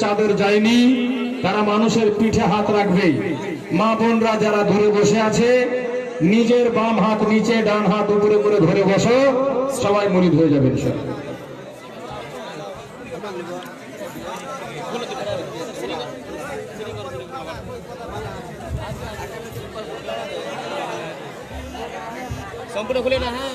চাদর যায়নি, তারা মানুষের পিঠে হাত রাখবে। মা বোনরা যারা ধরে বসে আছে, নিজের বাম হাত নিচে, ডান হাত উপরে করে ধরে বসো, সবাই মুরিদ হয়ে যাবে ইনশাআল্লাহ। সম্পূর্ণ খুলে না। হ্যাঁ,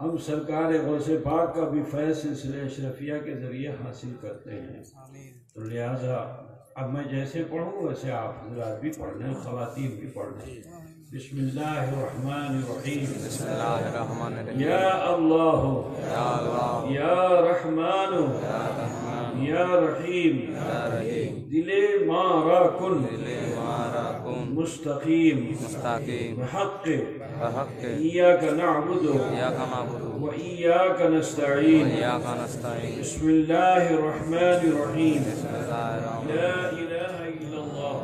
ہم سرکار غوث پاک کا بھی فیض سلسلہ اشرفیہ کے ذریعے حاصل کرتے ہیں، تو لہٰذا اب میں جیسے پڑھوں ویسے آپ حضرات بھی پڑھ لیں، خواتین بھی پڑھ لیں۔ بسم اللہ الرحمن الرحیم۔ بسم اللہ الرحمن الرحیم۔ یا اللہ یا اللہ، یا رحمان یا رحمان، یا رحیم، یا رحیم، دل مارا کن دل ہمارا کن مستقیم مستقیم بحق بحق ایاک نعبد ایاک نعبد و ایاک نستعین۔ وإياك نستعين۔ بسم اللہ الرحمن الرحیم۔ بسم اللہ الرحمن لا الہ الا اللہ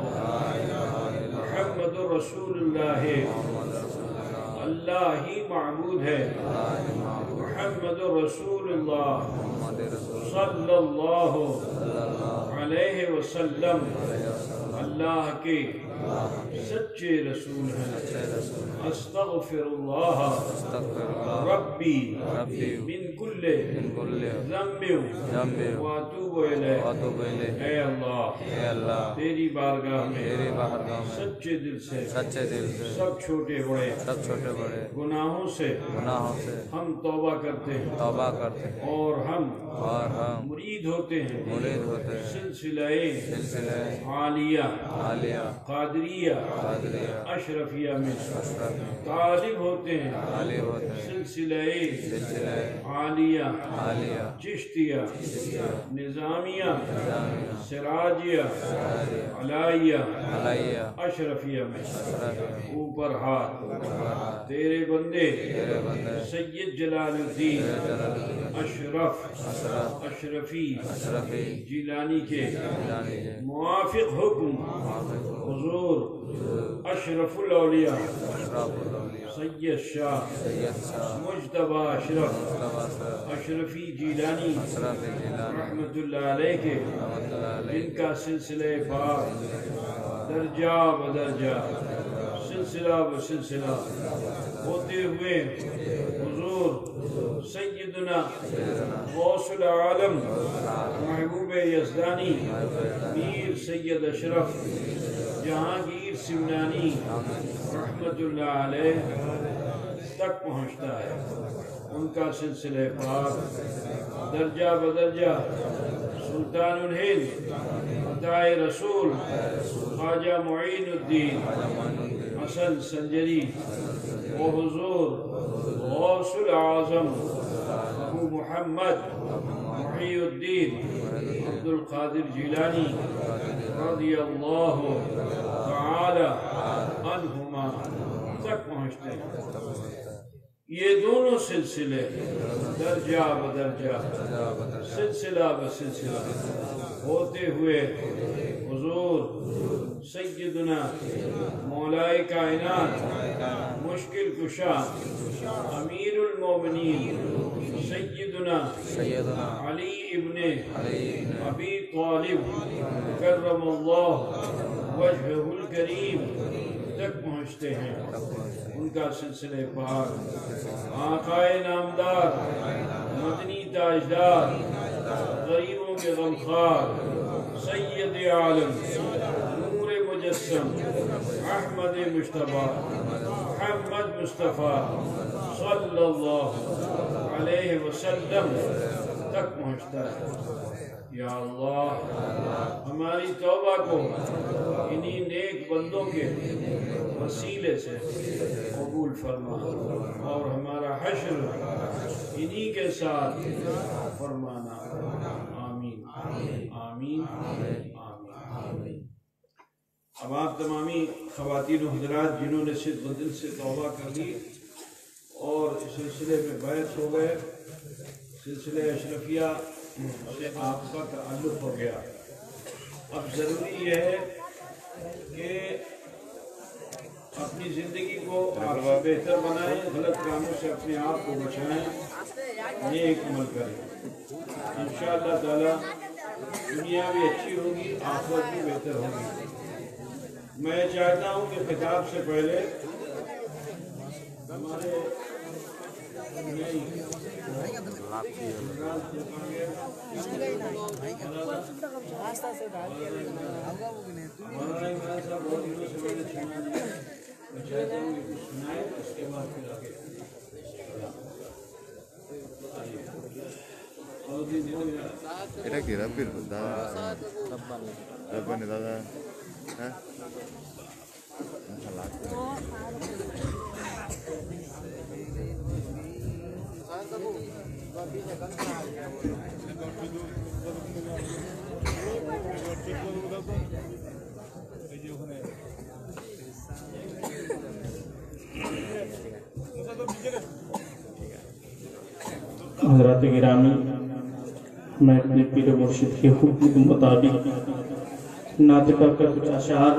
محمد رسول اللہ۔ اللہ ہی معبود ہے، محمد رسول اللہ صلی اللہ علیہ وسلم اللہ کے سچے رسول ہیں۔ استغفر اللہ استغفر اللہ ربی ربی من کل من کل ذنب ذنب واتوب الیہ۔ واتوب الیہ۔ اے اللہ، اے اللہ، تیری بارگاہ میں تیری بارگاہ میں سچے دل سے سچے دل سے سب چھوٹے بڑے سب چھوٹے بڑے گناہوں سے گناہوں سے ہم توبہ کرتے ہیں، توبہ کرتے ہیں، اور ہم مرید ہوتے ہیں مرید ہوتے ہیں سلسلہ سلسلہ عالیہ عالیہ قادریہ قادریہ اشرفیہ میں اشرف طالب ہوتے ہیں عالی ہوتے ہیں سلسلہ سلسلہ عالیہ عالیہ چشتیہ نظامیہ جامعہ سراجیہ علائیہ علیہ اشرفیہ میں اشرف اوپر ہاتھ تیرے بندے تیرے بندے سید جلال الدین جلال الدین اشرف اشرف اشرفی اشرفی جیلانی کے جیلانی کے موافق حکم حضور اشرف الاولیاء اشراف الاولیاء سید شاہ سید شاہ مجتبی اشرف مصطفیٰ صاحب اشرفی جیلانی اشرف جیلانی رحمت اللہ علیہ کے رحمۃ اللہ جن علیہ کا سلسلہ پاک درجہ بدرجہ سلسلہ بسلسلہ ہوتے ہوئے حضور سیدنا غوث العالم محبوب یزدانی میر سید اشرف جہانگیر سمنانی رحمت اللہ علیہ تک پہنچتا ہے۔ ان کا سلسلہ پاک درجہ بدرجہ سلطان الہند عطائے رسول خواجہ معین الدین حسن سنجری و حضور غوث العظم ابو محمد محی الدین عبد القادر جیلانی رضی اللہ تعالی عنہما تک پہنچتے ہیں۔ یہ دونوں سلسلے درجہ بدرجہ سلسلہ بسلسلہ ہوتے ہوئے حضور سیدنا مولائے کائنات مشکل کشا امیر المومنین سیدنا علی ابن ابی طالب کرم اللہ وجہہ الکریم تک پہنچتے ہیں۔ ان کا سلسلہ پاک آقائے نامدار مدنی تاجدار غریبوں کے غمخوار سید عالم نور مجسم احمد مجتبی محمد مصطفیٰ صلی اللہ علیہ وسلم تک پہنچتا ہے۔ یا اللہ، ہماری توبہ کو انہی نیک بندوں کے وسیلے سے قبول فرما، اور ہمارا حشر انہی کے ساتھ فرمانا۔ آمین آمین آمین۔ اب آپ تمامی خواتین و حضرات جنہوں نے صدق دل سے توبہ کر لی اور اس سلسلے میں بیعت ہو گئے، سلسلہ اشرفیہ سے آپ کا تعلق ہو گیا، اب ضروری یہ ہے کہ اپنی زندگی کو آپ سے بہتر بنائیں، غلط کاموں سے اپنے آپ کو بچائیں، نیک عمل کریں۔ انشاءاللہ تعالی دنیا بھی اچھی ہوگی، آخرت بھی بہتر ہوگی۔ میں چاہتا ہوں کہ خطاب سے پہلے ہمارے এটা কি রাব্বির দাদা রাব্বানি দাদা হ্যাঁ حضرات گرامی میں اپنے پیر مرشد کے حکم کے مطابق ناطقہ کا کچھ اشعار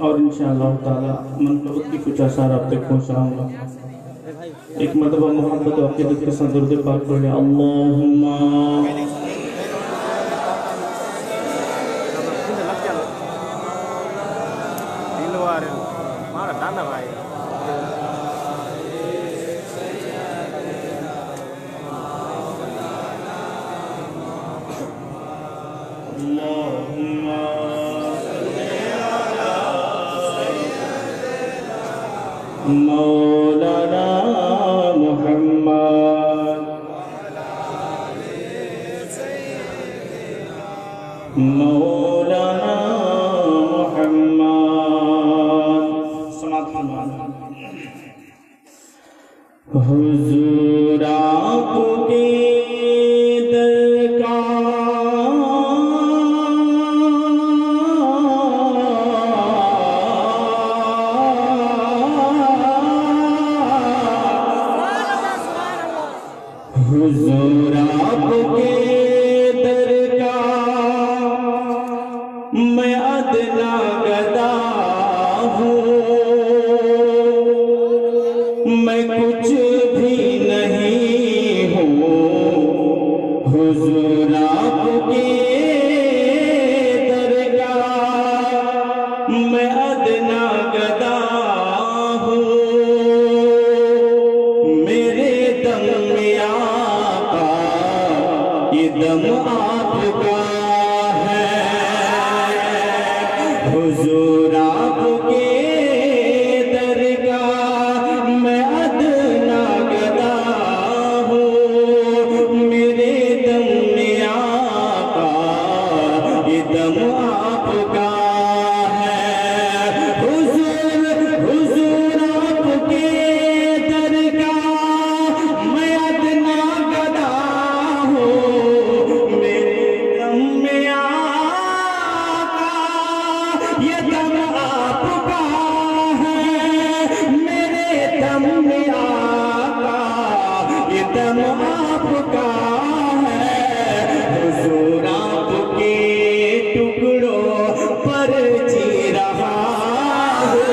اور انشاءاللہ تعالی منقبت کی کچھ اشعار آپ تک پہنچاؤں گا. ایک مرتبہ محبت و عقیدت کے ساتھ درود پاک پڑھیں. اللہم مولانا محمد مولانا محمد سماعت فرمائیں. حضور آپ کی حضور آپ کے در کا میں ادنا گدا ہوں میں کچھ بھی نہیں ہوں حضور آپ کے در کا میں ادنا گدا ہوں میرے دم میں دم آپ کا ہے حضور آپ کے در کا میں ادنا گدا ہوں میرے دم میں آقا یہ دم آپ کا ہے حضور آپ کے در کا میں ادنا گدا دم آپ کا ہے حضور آپ کے ٹکڑوں پر جی رہا ہوں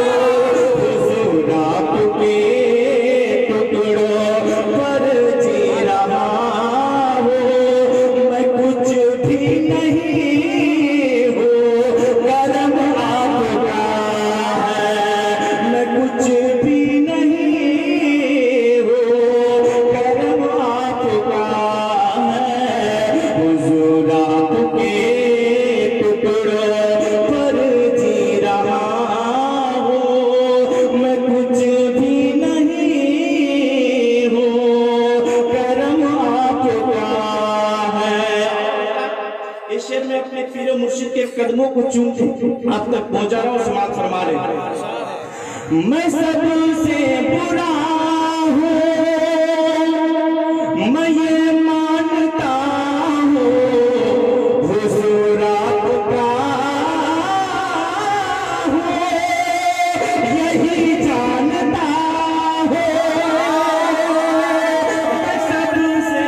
حضور آپ کے ٹکڑوں پر جی رہا ہوں میں کچھ بھی نہیں ہوں کرم آپ کا ہے میں کچھ بھی نہیں حضور آپ کے ٹکڑوں پر جی رہا ہوں میں کچھ بھی نہیں ہوں کرم آپ کا ہے. اس شعر میں اپنے پیر و مرشد کے قدموں کو چوم آپ تک پہنچا رہا ہوں. سماعت فرما رہے ہیں. میں سب سے برا ہوں میں یہ مانتا حضور آپ کا ہوں یہی جانتا ہوں سب سے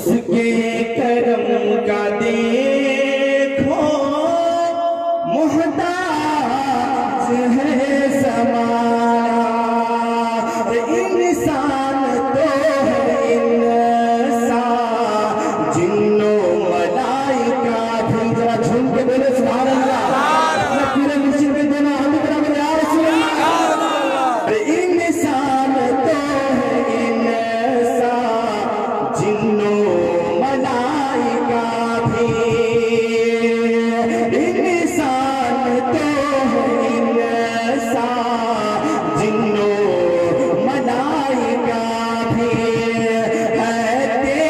اس کے کرم کا دیکھو محتاج ہے زمانہ انسان تو ہے انسان جن و ملائکہ بھی ذرا جھوم کے بولے سبحان اللہ میں پورے مسجد میں دینا ہم اکرام یا رسول اللہ انسان تو ہے انسان جن و ملائکہ بھی انسان تو ہے انسان جن و ملائکہ بھی ہے تیرے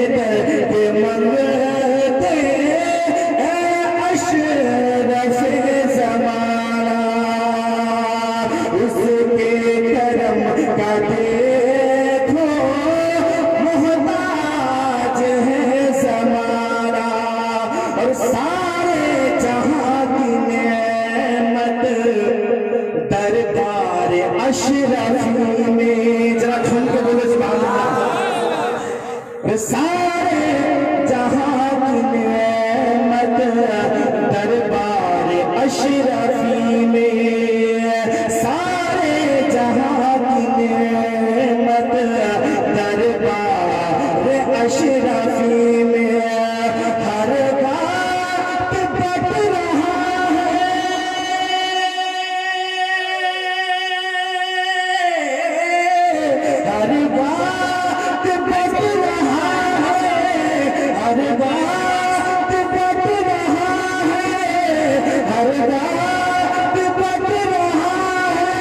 در کے بندے اشرفی میں ذرا جھوم کے بولے سبحان اللہ سارے جہاں کی نعمت دربار اشرفی میں سارے جہاں کی نعمت دربار اشرفی میں ہر بات بٹ رہا ہر بات بٹ رہا ہے ہر بات بٹ رہا ہے ہر بات بٹ رہا ہے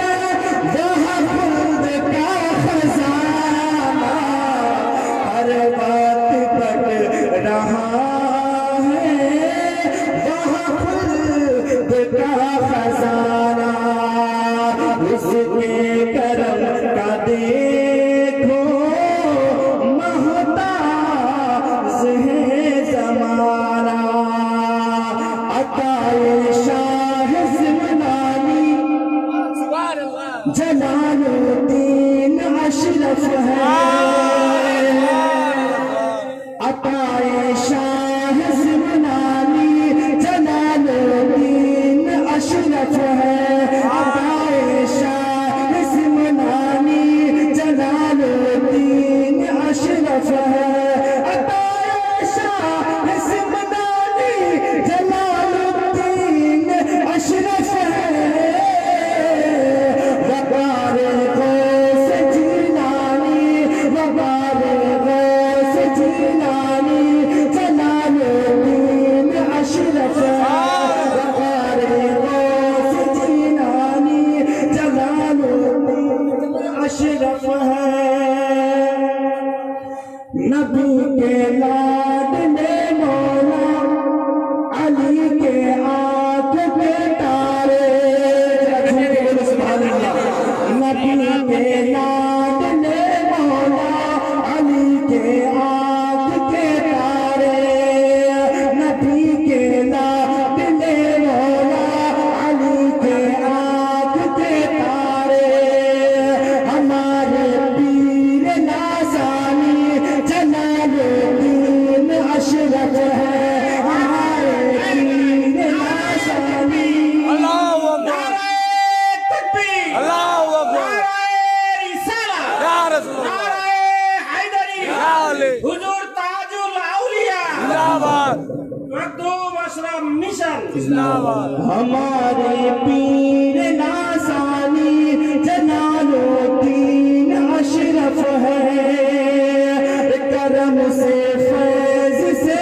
وہاں خلد کا خزانہ ہر بات بٹ رہا ہے وہاں خلد کا خزانہ اس کے کرم کا دیکھو محتاج ہے زمانہ عطائے شاہ زمنانی جلال الدین اشرف ہے عطائے شاہ زمنانی جلال الدین اشرف ہے عطائے شاہ زمنانی جلال الدین اشرف ہے عطائے شاہ زمنانی جلال الدین اشرف ہے وقار غوث جیلانی وقار غوث جیلانی جلال الدین اشرف ہے وقار غوث جیلانی جلال الدین اشرف ہے نبی کے لاڈلے مولا علی کے آنکھ کے تارے سبحان اللہ نبی کے لاڈلے مولا علی کے آنکھ کے تارے نبی کے لاڈلے مولا علی کے آنکھ کے تارے ہمارے پیر نازانی جلال الدین اشرف ہے ہمارے پیر نازانی اللہ اکبر نعرہ تکبیر اللہ اکبر نعرہ رسالہ یا رسول اللہ نعرہ حیدری یا علی حضور تاج الاولیاء زندہ باد مخدوم اشرف مشن زندہ باد ہمارے پیر نازانی جلال الدین اشرف ہے کرم سے فیض سے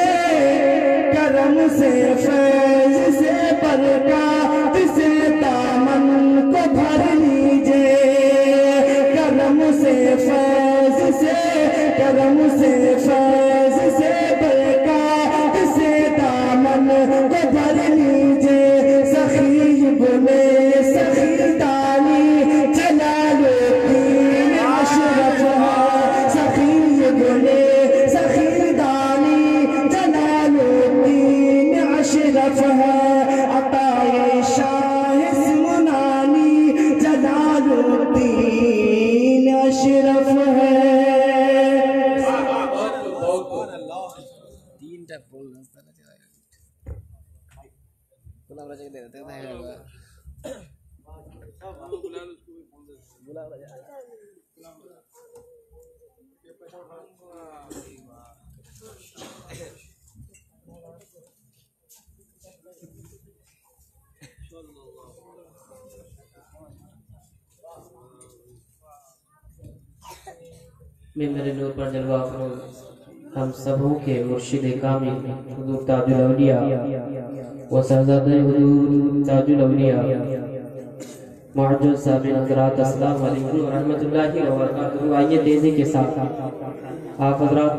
کرم سے فیض سے برکات سے دامن کو بھر لیجئے کرم سے فیض سے کرم سے فیض سے برکات سے دامن منبر نور پر جلوہ افروز ہم سبوں کے مرشد کامل حضور تاج الاولیاء و صاحبزادہ حضور تاج الاولیاء معجز صاحب حضرات السلام علیکم ورحمۃ اللہ وبرکاتہ. آئیے تیزی کے ساتھ آپ حضرات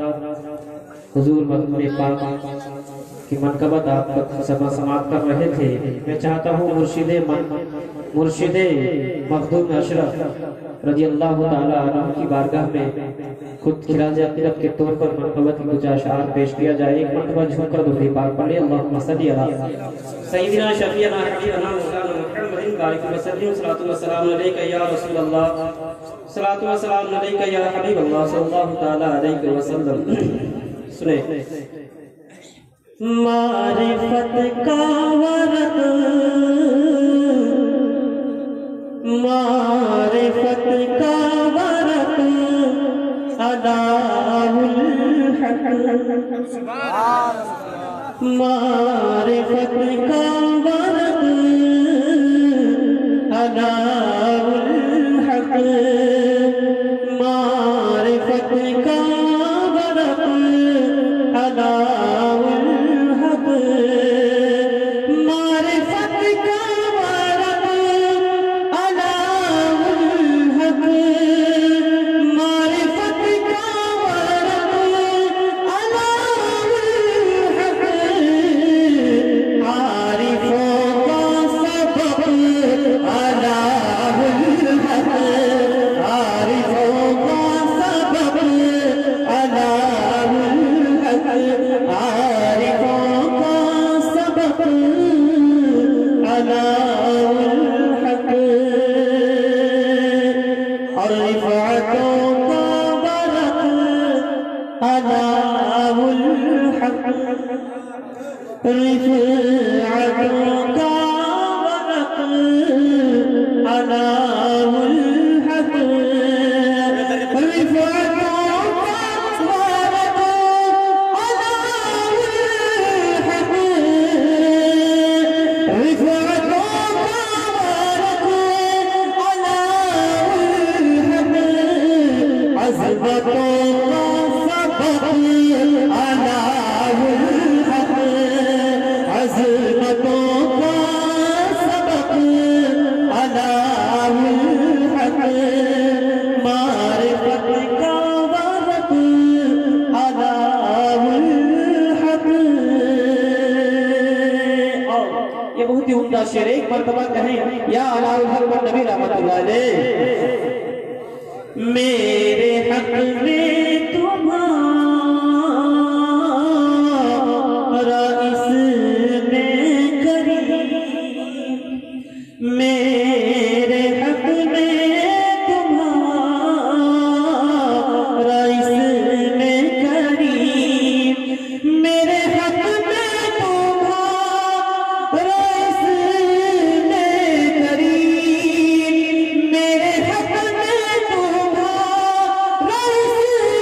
حضور مقبول پاک کی منقبت آپ تک سماعت کر رہے تھے. میں چاہتا ہوں مرشد مخدوم اشرف رضی اللہ تعالی عنہ کی بارگاہ میں خود خراج عقیدت کے طور پر منقبت کی کچھ اشعار پیش کیا جائے. ایک مرتبہ جھک کر درود پاک پڑھیں. اللہم صلی علی سیدنا شفیعنا حبیبنا مولانا محمد بارک وسلم. صلاۃ و سلام علیک یا رسول اللہ، صلاۃ و سلام علیک یا حبیب اللہ صلی اللہ تعالی علیہ وسلم. سنیں معرفت کا ورق، معرفت کا ورق اداء الحق، معرفت کا ورق اداء الحق، معرفت کا ورق اداء الحق، معرفت کا ورق اداء الحق، معرفت کا ورق اداء الحق، عارفوں کا سبق اداء الحق، عارفوں کا سبق اداء الحق، عارفوں کا سبق اداء الحق، اور رفعتوں کا ورق اداء الحق، رفعتوں کا ورق اداء الحق، رفعتوں کا ورق اداء الحق، رفعتوں یہ بہت ہی عمدہ شعر ہے، ایک مرتبہ کہیں یا علاء الحق نبی رحمت اللہ علیہ، میرے حق میں تمہارا اس میں کریم، میرے حق میں تمہارا اس میں کریم، میرے حق میں تمہارا اس میں کریم، میرے حق میں تمہارا اس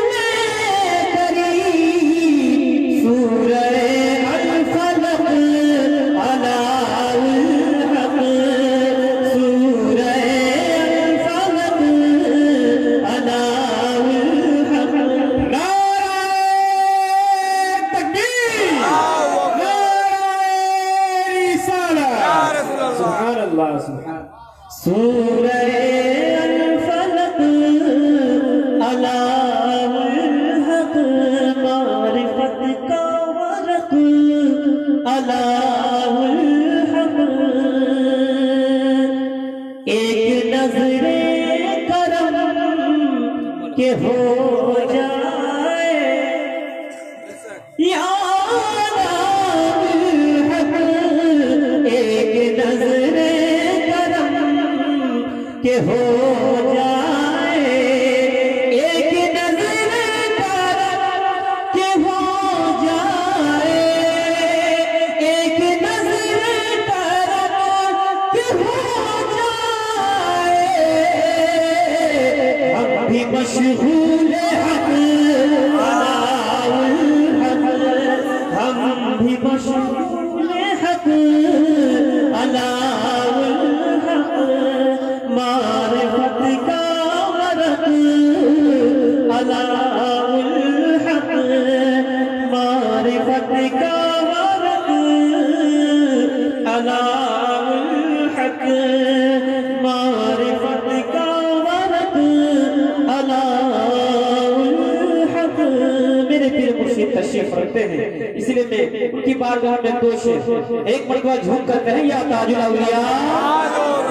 تشریف رکھتے ہیں، اس لیے میں ان کی بارگاہ میں دو شعر ایک مرتبہ جھوم کر کہیں یا تاج الاولیاء،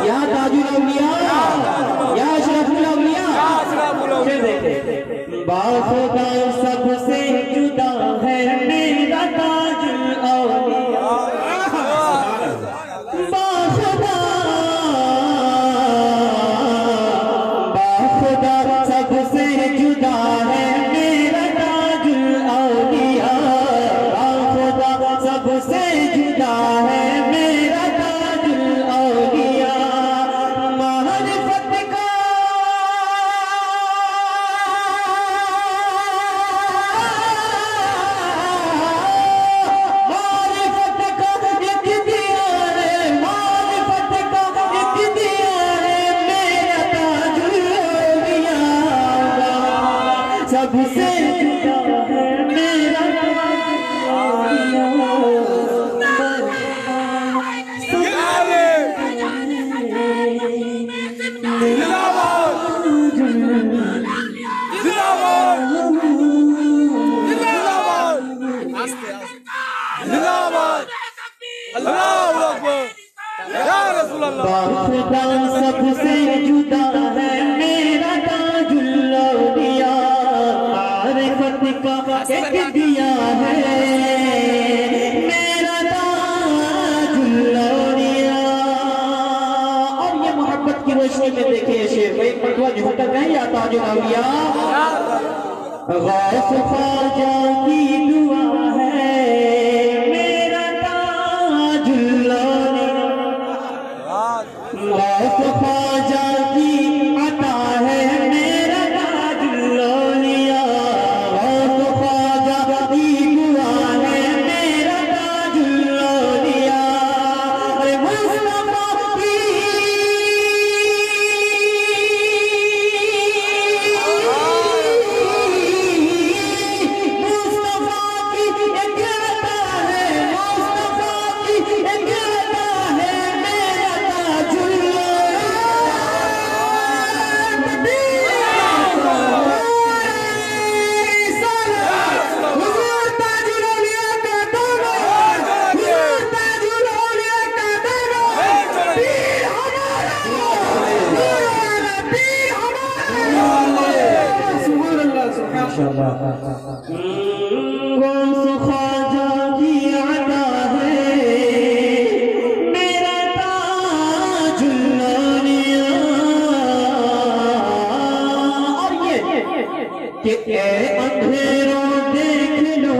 یا تاج الاولیاء، یا اشرف الاولیاء. پھر دیکھیں باخدا سب سے جدا ہے میرا تاج الاولیاء، باخدا سب سے جدا ہے میرا تاج الاولیاء، باخدا سب سے جدا ہے میرا تاج الاولیاء. معرفت کا ایک دیا ہے، معرفت کا ایک دیا ہے میرا تاج الاولیاء، سب سے جدا ہے میرا تاج باخدا سب سے جدا ہے میرا تاج الاولیاء، معرفت کا ایک دیا ہے میرا تاج الاولیاء. اور یہ محبت کی روشنی میں دیکھیں شیخ ایک مرتبہ جھوم کر کہیں یا تاج الاولیاء. غوث خواجہ کی دعا ہے میرا تاج الاولیاء، غوث خواجہ کی عطا ہے میرا تاج الاولیاء، غوث خواجہ کی دعا ہے میرا تاج الاولیاء. مصطفیٰ کی غوث خواجہ کی عطا ہے میرا تاج الاولیاء. اور یہ کہ اے اندھیروں دیکھ لو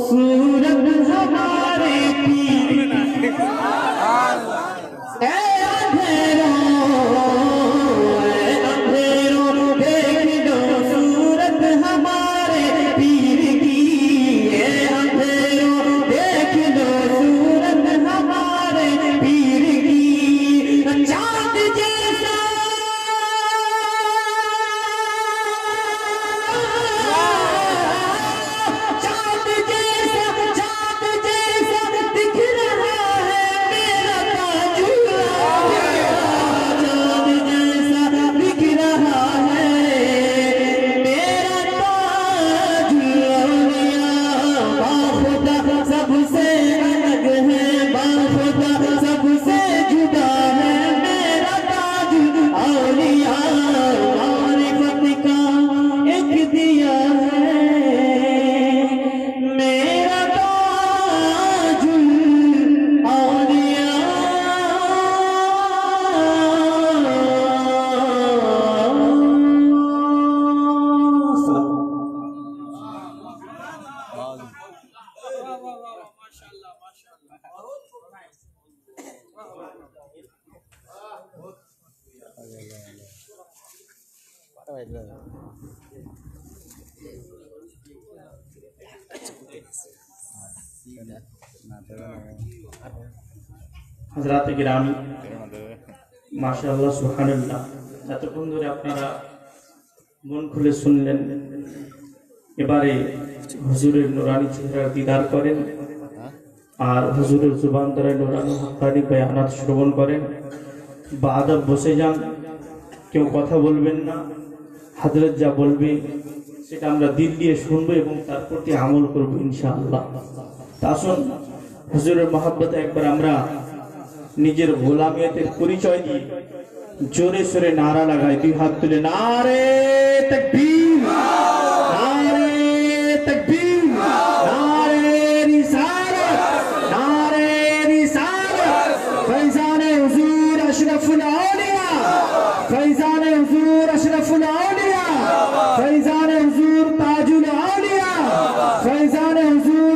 سورت ہمارے پیر، اے اندھیروں دیکھ لو سورت ہمارے پیر کی، اے اندھیروں دیکھ لو سورت ہمارے پیر کی. چاند جیسا چاند جیسا دکھ رہا ہے میرا تاج الاولیاء، چاند جیسا دکھ رہا ہے میرا تاج الاولیاء. باخدا سب سے الگ ہے، باخدا سب سے جدا ہے میرا تاج الاولیاء، معرفت کا ایک دیا ہے میرا تاج حضرات گرامی মাশাআল্লাহ সুবহানাল্লাহ, এতক্ষণ ধরে আপনারা মন খুলে শুনলেন। এবারে হুজুরের নুরানি চেহারা দিদার করেন আর হুজুরের জুবান দ্বারা নুরানি হক্কানি বয়ানাত শ্রবণ করেন। বাআদব বসে যান, কেউ কথা বলবেন না। হযরত যা বলবে সেটা আমরা দিল দিয়ে শুনবো এবং তার প্রতি আমল করবো ইনশাআল্লাহ। তা আসুন হুজুরের মহব্বতে একবার আমরা নিজের গোলামিয়তের পরিচয় দিয়ে জোরে সোরে নারা লাগাই, দুই হাত তুলে নারে তাকবীর, নারে তাকবীর, নারে রিসালাত, নারে রিসালাত। ফৈজানে হুজুর আশরাফুল আউলিয়া, ফৈজানে হুজুর আশরাফুল আউলিয়া, ফৈজানে হুজুর তাজুল আউলিয়া, ফৈজানে হুজুর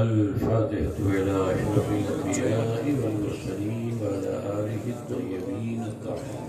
الفاتحة إلى أشرف الأنبياء والمرسلين وعلى آله الطيبين الطاهرين.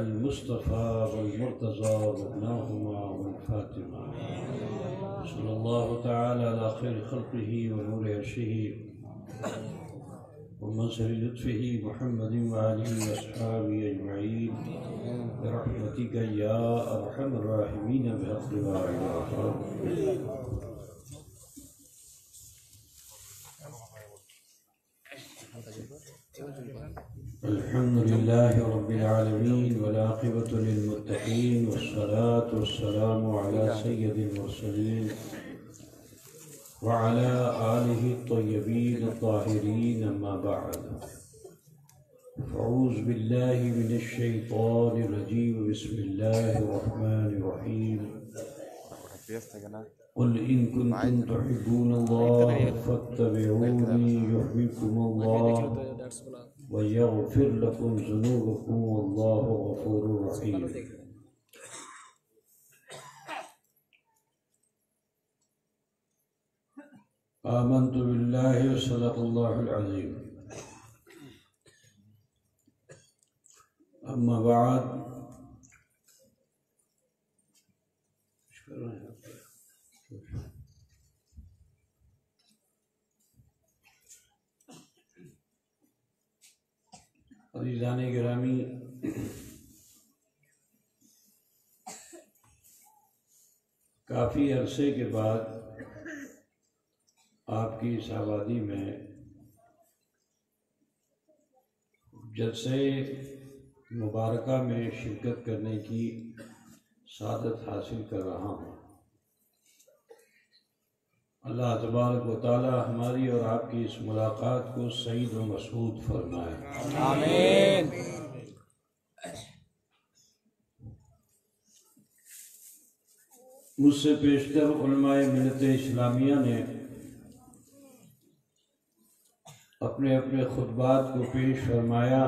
المصطفى والمرتضى وابناهما والفاطمة صلى الله تعالى على خير خلقه ونور عرشه ومنصر لطفه محمد وآله وأصحابه أجمعين برحمتك يا أرحم الراحمين بحق لا إله إلا أنت. الحمد لله رب العالمين والعاقبة للمتقين والصلاة والسلام على سيد المرسلين وعلى آله الطيبين الطاهرين. أما بعد أعوذ بالله من الشيطان الرجيم. بسم الله الرحمن الرحيم. قل إن كنتم تحبون الله فاتبعوني يحببكم الله ويغفر لكم ذنوبكم والله غفور رحيم. آمنت بالله وصدق الله العظيم. أما بعد عزیزان گرامی، کافی عرصے کے بعد آپ کی اس آبادی میں جلسے مبارکہ میں شرکت کرنے کی سعادت حاصل کر رہا ہوں. اللہ تبارک و تعالی ہماری اور آپ کی اس ملاقات کو سعید و مسعود فرمائے. آمین. مجھ سے پیشتر علماء ملت اسلامیہ نے اپنے اپنے خطبات کو پیش فرمایا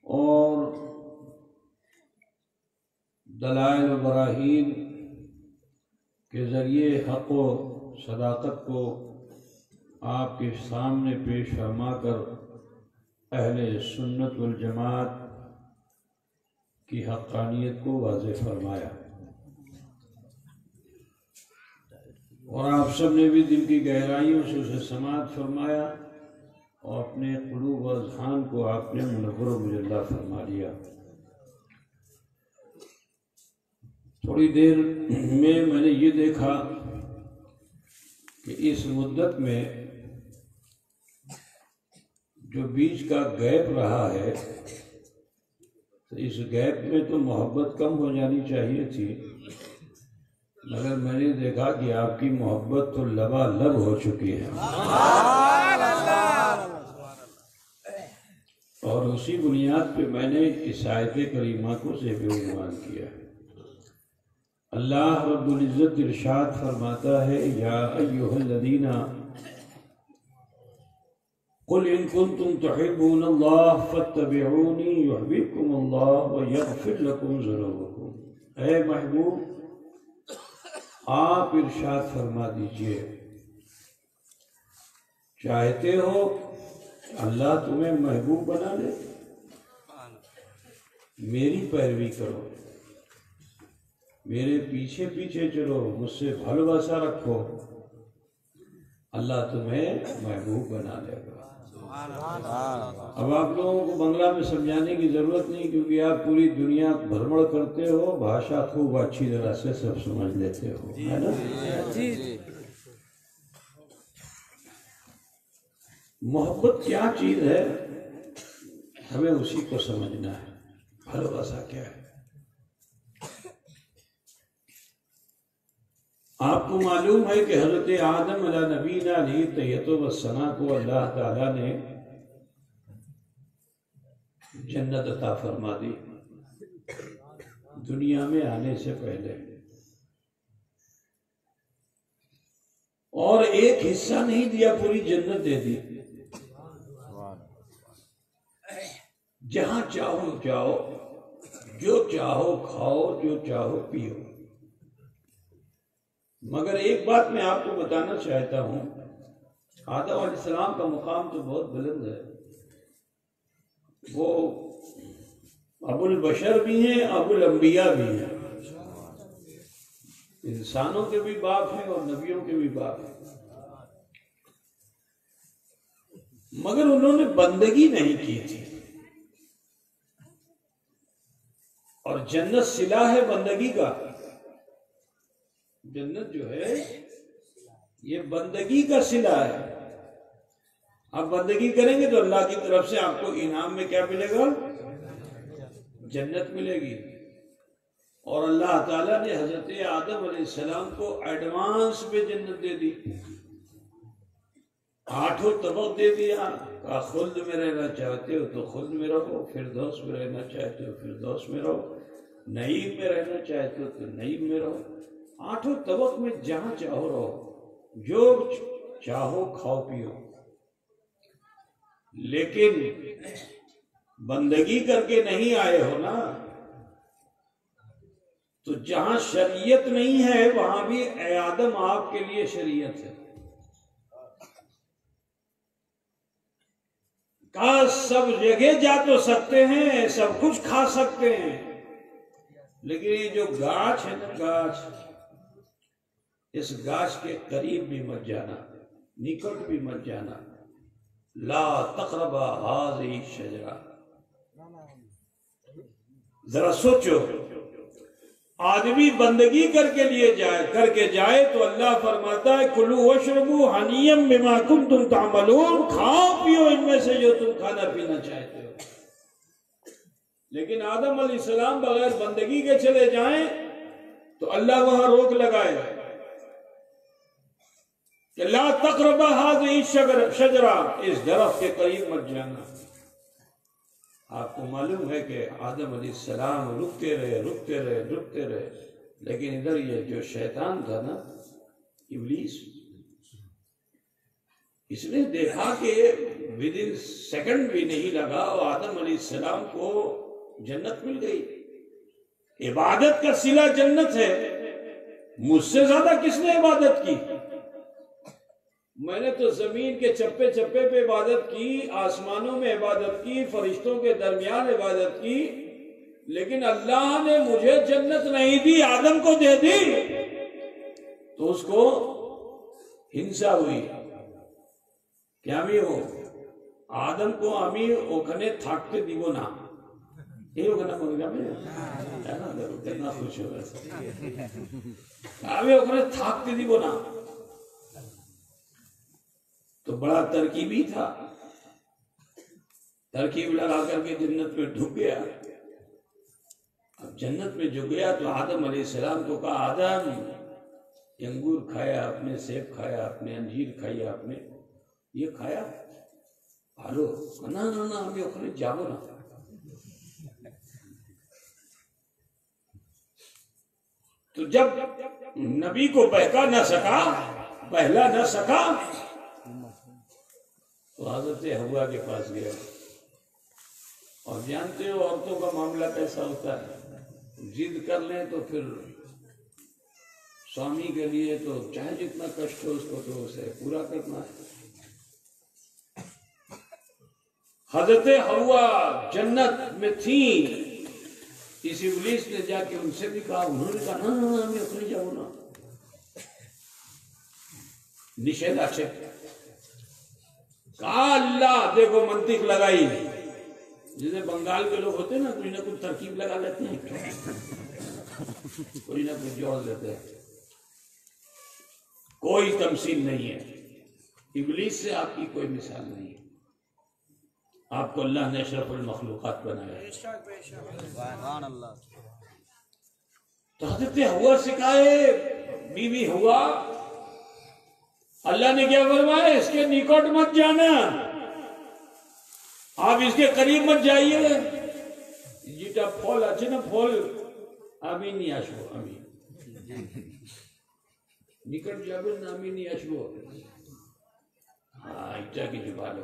اور دلائل و براہین کے ذریعے حق و صداقت کو آپ کے سامنے پیش فرما کر اہل سنت والجماعت کی حقانیت کو واضح فرمایا. اور آپ سب نے بھی دل کی گہرائیوں سے اسے سماعت فرمایا اور اپنے قلوب و اذہان کو آپ نے منور و مجلہ فرما لیا. تھوڑی دیر میں نے یہ دیکھا کہ اس مدت میں جو بیچ کا گیپ رہا ہے تو اس گیپ میں تو محبت کم ہو جانی چاہیے تھی، مگر میں نے دیکھا کہ آپ کی محبت تو لبالب ہو چکی ہے، اور اسی بنیاد پہ میں نے اس آیت کریمہ کو ذیل عنوان کیا ہے۔ اللہ رب العزت ارشاد فرماتا ہے یا ایھا الذین قل ان کنتم تحبون اللہ فاتبعونی یحببکم اللہ ویغفر لکم ذنوبکم۔ اے محبوب آپ ارشاد فرما دیجئے چاہتے ہو اللہ تمہیں محبوب بنا لے، میری پیروی کرو، میرے پیچھے پیچھے چلو، مجھ سے بھلواسا رکھو، اللہ تمہیں محبوب بنا لے گا۔ اب آپ لوگوں کو بنگلہ میں سمجھانے کی ضرورت نہیں، کیونکہ آپ پوری دنیا بھرمڑ کرتے ہو، بھاشا خوب اچھی طرح سے سب سمجھ لیتے ہو، ہے نا؟ محبت کیا چیز ہے ہمیں اسی کو سمجھنا ہے، بھلواسا کیا ہے۔ آپ کو معلوم ہے کہ حضرت آدم علیہ نبینا علیہ تحیۃ و ثنا کو اللہ تعالیٰ نے جنت عطا فرما دی دنیا میں آنے سے پہلے، اور ایک حصہ نہیں دیا، پوری جنت دے دی۔ جہاں چاہو جاؤ، جو چاہو کھاؤ، جو چاہو پیو۔ مگر ایک بات میں آپ کو بتانا چاہتا ہوں، آدم علیہ السلام کا مقام تو بہت بلند ہے، وہ ابو البشر بھی ہیں، ابو الانبیاء بھی ہیں، انسانوں کے بھی باپ ہیں اور نبیوں کے بھی باپ ہیں، مگر انہوں نے بندگی نہیں کی تھی، اور جنت صلہ ہے بندگی کا۔ جنت جو ہے یہ بندگی کا صلہ ہے، آپ بندگی کریں گے تو اللہ کی طرف سے آپ کو انعام میں کیا ملے گا؟ جنت ملے گی۔ اور اللہ تعالیٰ نے حضرت آدم علیہ السلام کو ایڈوانس میں جنت دے دی، 8 طبق دے دیا، کہا خلد میں رہنا چاہتے ہو تو خلد میں رہو، فردوس میں رہنا چاہتے ہو فردوس میں رہو، نعیم میں رہنا چاہتے ہو تو نعیم میں رہو، 8 طبق میں جہاں چاہو رہو، جو چاہو کھاؤ پیو۔ لیکن بندگی کر کے نہیں آئے ہو نا، تو جہاں شریعت نہیں ہے وہاں بھی اے آدم آپ کے لیے شریعت ہے۔ کہا سب جگہ جا تو سکتے ہیں، سب کچھ کھا سکتے ہیں، لیکن یہ جو گاچھ ہے نا، گاچھ، اس گاچھ کے قریب بھی مت جانا، نکٹ بھی مت جانا۔ لا تقربا هذه الشجرہ۔ ذرا سوچو، آدمی بندگی کر کے جائے تو اللہ فرماتا ہے کلوا واشربوا ہنیئا بما کنتم تعملون، کھاؤ پیو ان میں سے جو تم کھانا پینا چاہتے ہو۔ لیکن آدم علیہ السلام بغیر بندگی کے چلے جائیں تو اللہ وہاں روک لگائے کہ لا تقربا هذه الشجرہ، اس درخت کے قریب مت جانا۔ آپ کو معلوم ہے کہ آدم علیہ السلام رکتے رہے، لیکن ادھر یہ جو شیطان تھا نا، ابلیس، اس نے دیکھا کہ ودن سیکنڈ بھی نہیں لگا اور آدم علیہ السلام کو جنت مل گئی۔ عبادت کا صلہ جنت ہے، مجھ سے زیادہ کس نے عبادت کی؟ میں نے تو زمین کے چپے چپے پہ عبادت کی، آسمانوں میں عبادت کی، فرشتوں کے درمیان عبادت کی، لیکن اللہ نے مجھے جنت نہیں دی، آدم کو دے دی، تو اس کو ہنسا ہوئی۔ کیا بھی ہو آدم کو امی اوکھنے تھاکتے دیو نا، یہ اوکھنا مانگا میں کتنا خوش ہو رہا، امی اوکھنے تھاکتے دیو نا، تو بڑا ترکیبی تھا۔ ترکیب لگا کر کے جنت میں ڈھک گیا. اب جنت میں جو گیا تو آدم علیہ السلام کو کہا آدم یہ انگور کھایا آپ نے, سیب کھایا آپ نے, انجیر کھایا آپ نے, یہ کھایا بھالو نا نا نا ہمیں اخرے جاؤ نا. تو جب نبی کو بہکا نہ سکا, بہلا نہ سکا, تو حضرت حوا کے پاس گیا. اور جانتے ہو عورتوں کا معاملہ کیسا ہوتا ہے, ضد کر لیں تو پھر سوامی کے لیے تو چاہے جتنا کشٹ ہو اس کو تو اسے پورا کرنا ہے. حضرت حوا جنت میں تھیں, اس ابلیس نے جا کے ان سے بھی کہا, انہوں نے کہا نا نا ہمیں اخرے جاؤ نا. نشید اچھے کہا اللہ, دیکھو منطق لگائی, جیسے بنگال کے لوگ ہوتے ہیں نا کچھ نہ کچھ ترکیب لگا لیتے ہیں, کوئی نہ کچھ جوڑ لیتے ہیں. کوئی تمثیل نہیں ہے, ابلیس سے آپ کی کوئی مثال نہیں ہے. آپ کو اللہ نے اشرف المخلوقات بنایا. تو حضرت حوا سے کہا بیوی حوا, اللہ نے کیا فرمایا اس کے نکٹ مت جانا, آپ اس کے قریب مت جائیے. جیٹا پھول اچھے نا پھول আমি নিয়ে আসবো, আমি নিকট যাবেন না আমি নিয়ে আসবো. হ্যাঁ এটা কিছু ভালো,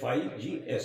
FIGS,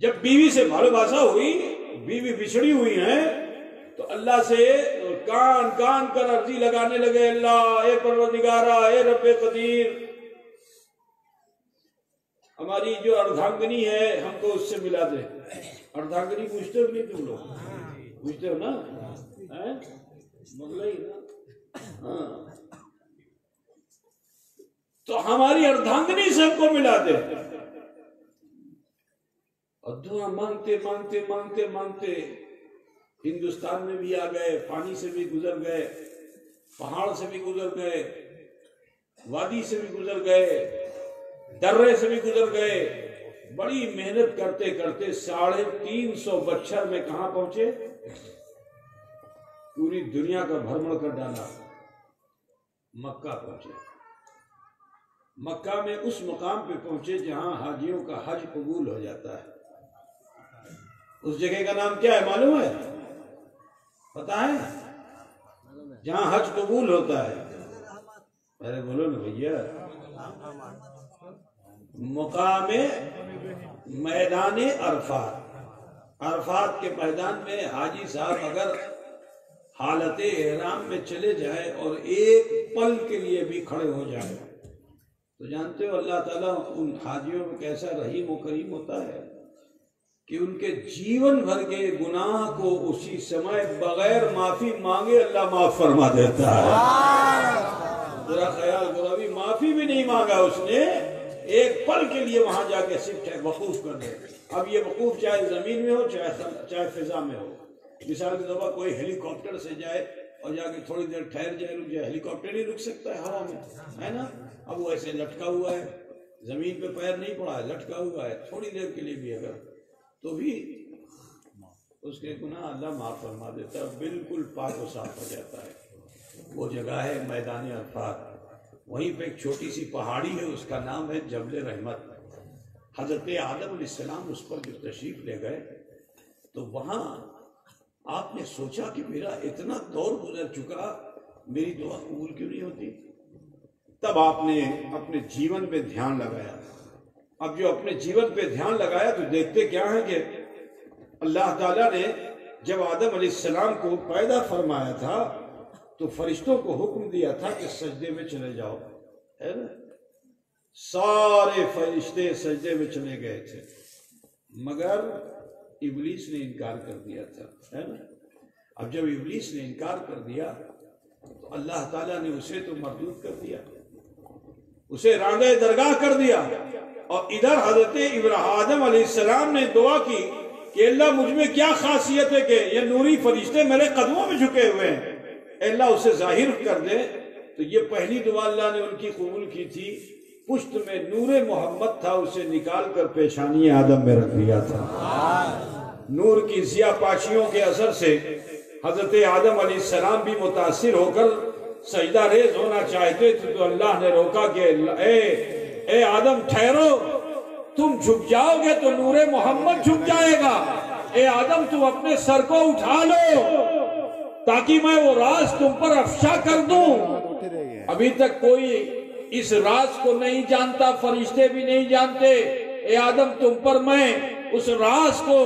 جب بیوی سے بھالوباسا ہوئی، بیوی بچھڑی ہوئی ہیں، تو اللہ سے کان کان کر عرضی لگانے لگے، اللہ اے پروردگارہ، اے رب قدیر، ہماری جو اردھانگنی ہے ہم کو اس سے ملا دے۔ اردھانگنی پوچھتے ہو نہیں تم لوگ؟ پوچھتے ہو نا؟ مغلئی نا؟ ہاں، تو ہماری اردھانگنی سے ہم کو ملا دے۔ اور دعا مانگتے مانگتے مانگتے مانگتے ہندوستان میں بھی آ گئے، پانی سے بھی گزر گئے، پہاڑ سے بھی گزر گئے، وادی سے بھی گزر گئے، درے سے بھی گزر گئے، بڑی محنت کرتے کرتے 350 بچھر میں کہاں پہنچے؟ پوری دنیا کا بھرمڑ کر ڈالا، مکہ پہنچے۔ مکہ میں اس مقام پہ پہنچے جہاں حاجیوں کا حج قبول ہو جاتا ہے۔ اس جگہ کا نام کیا ہے معلوم ہے؟ پتا ہے؟ جہاں حج قبول ہوتا ہے، پہلے بولو نا بھیا، مقام میدان عرفات۔ عرفات کے میدان میں حاجی صاحب اگر حالت احرام میں چلے جائے اور ایک پل کے لیے بھی کھڑے ہو جائے تو جانتے ہو اللہ تعالیٰ ان حاجیوں میں کیسا رحیم و کریم ہوتا ہے کہ ان کے جیون بھر کے گناہ کو اسی سمے بغیر معافی مانگے اللہ معاف فرما دیتا ہے۔ ذرا خیال کرو، ابھی معافی بھی نہیں مانگا اس نے، ایک پل کے لیے وہاں جا کے صرف وقوف کر دے۔ اب یہ وقوف چاہے زمین میں ہو چاہے فضا میں ہو۔ مثال کے طور پر کوئی ہیلی کاپٹر سے جائے اور جا کے تھوڑی دیر ٹھہر جائے، رک جائے، ہیلی کاپٹر نہیں رک سکتا ہے ہوا میں، ہے نا؟ اب وہ ایسے لٹکا ہوا ہے، زمین پہ پیر نہیں پڑا ہے، لٹکا ہوا ہے، تھوڑی دیر کے لیے بھی اگر تو بھی اس کے گناہ اللہ معاف فرما دیتا ہے، بالکل پاک و صاف ہو جاتا ہے۔ وہ جگہ ہے میدان عرفات، وہیں پہ ایک چھوٹی سی پہاڑی ہے، اس کا نام ہے جبل رحمت۔ حضرت آدم علیہ السلام اس پر جو تشریف لے گئے تو وہاں آپ نے سوچا کہ میرا اتنا دور گزر چکا، میری دعا قبول کیوں نہیں ہوتی؟ تب آپ نے اپنے جیون پہ دھیان لگایا۔ اب جو اپنے جیون پہ دھیان لگایا تو دیکھتے کیا ہے کہ اللہ تعالیٰ نے جب آدم علیہ السلام کو پیدا فرمایا تھا تو فرشتوں کو حکم دیا تھا کہ سجدے میں چلے جاؤ، ہے نا؟ سارے فرشتے سجدے میں چلے گئے تھے، مگر ابلیس نے انکار کر دیا تھا، ہے نا؟ اب جب ابلیس نے انکار کر دیا تو اللہ تعالیٰ نے اسے تو مردود کر دیا، اسے راندہ درگاہ کر دیا، اور ادھر حضرت آدم علیہ السلام نے دعا کی کہ اللہ مجھ میں کیا خاصیت ہے کہ یہ نوری فرشتے میرے قدموں میں جھکے ہوئے ہیں، اللہ اسے ظاہر کر دے۔ تو یہ پہلی دعا اللہ نے ان کی قبول کی تھی، پشت میں نور محمد تھا، اسے نکال کر پیشانی آدم میں رکھ دیا تھا۔ نور کی ضیاء پاشیوں کے اثر سے حضرت آدم علیہ السلام بھی متاثر ہو کر سجدہ ریز ہونا چاہتے تھے تو اللہ نے روکا کہ اے آدم ٹھہرو، تم جھک جاؤ گے تو نور محمد جھک جائے گا، اے آدم تم اپنے سر کو اٹھا لو تاکہ میں وہ راز تم پر افشا کر دوں۔ ابھی تک کوئی اس راز کو نہیں جانتا، فرشتے بھی نہیں جانتے، اے آدم تم پر میں اس راز کو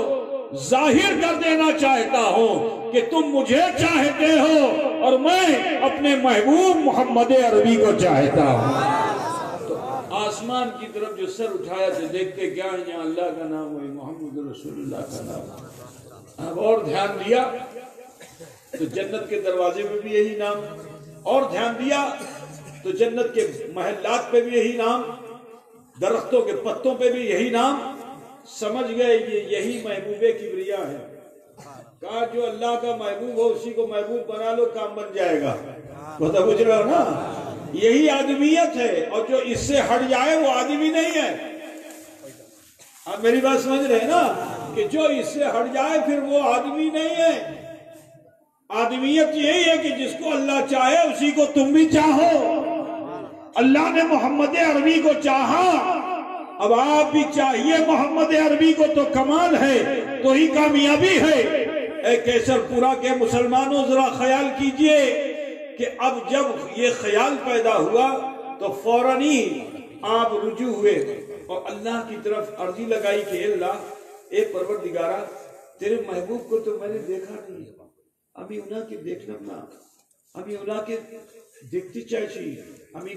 ظاہر کر دینا چاہتا ہوں کہ تم مجھے چاہتے ہو اور میں اپنے محبوب محمد عربی کو چاہتا ہوں۔ تو آسمان کی طرف جو سر اٹھایا تو دیکھتے کیا ہے، یہاں اللہ کا نام ہوئی، محمد رسول اللہ کا نام۔ اب اور دھیان دیا تو جنت کے دروازے پہ بھی یہی نام، اور دھیان دیا تو جنت کے محلات پہ بھی یہی نام، درختوں کے پتوں پہ بھی یہی نام۔ سمجھ گئے یہ یہی محبوب کبریا ہے۔ کہا جو اللہ کا محبوب ہو اسی کو محبوب بنا لو، کام بن جائے گا۔ بتا پوچھ رہے ہو نا، یہی آدمیت ہے، اور جو اس سے ہٹ جائے وہ آدمی نہیں ہے۔ آپ میری بات سمجھ رہے ہیں نا کہ جو اس سے ہٹ جائے پھر وہ آدمی نہیں ہے۔ آدمیت یہی ہے کہ جس کو اللہ چاہے اسی کو تم بھی چاہو۔ اللہ نے محمد عربی کو چاہا، اب آپ بھی چاہیے محمد عربی کو، تو کمال ہے، تو ہی کامیابی ہے۔ اے کیسر پورا کے مسلمانوں ذرا خیال کیجئے کہ اب جب یہ خیال پیدا ہوا تو فوراً ہی آپ رجوع ہوئے اور اللہ کی طرف عرضی لگائی کہ اللہ اے پروردگارا تیرے محبوب کو تو میں نے دیکھا نہیں, আমি ওনাকে দেখলাম না, আমি ওনাকে দেখতে চাইছি, আমি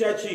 চাইছি.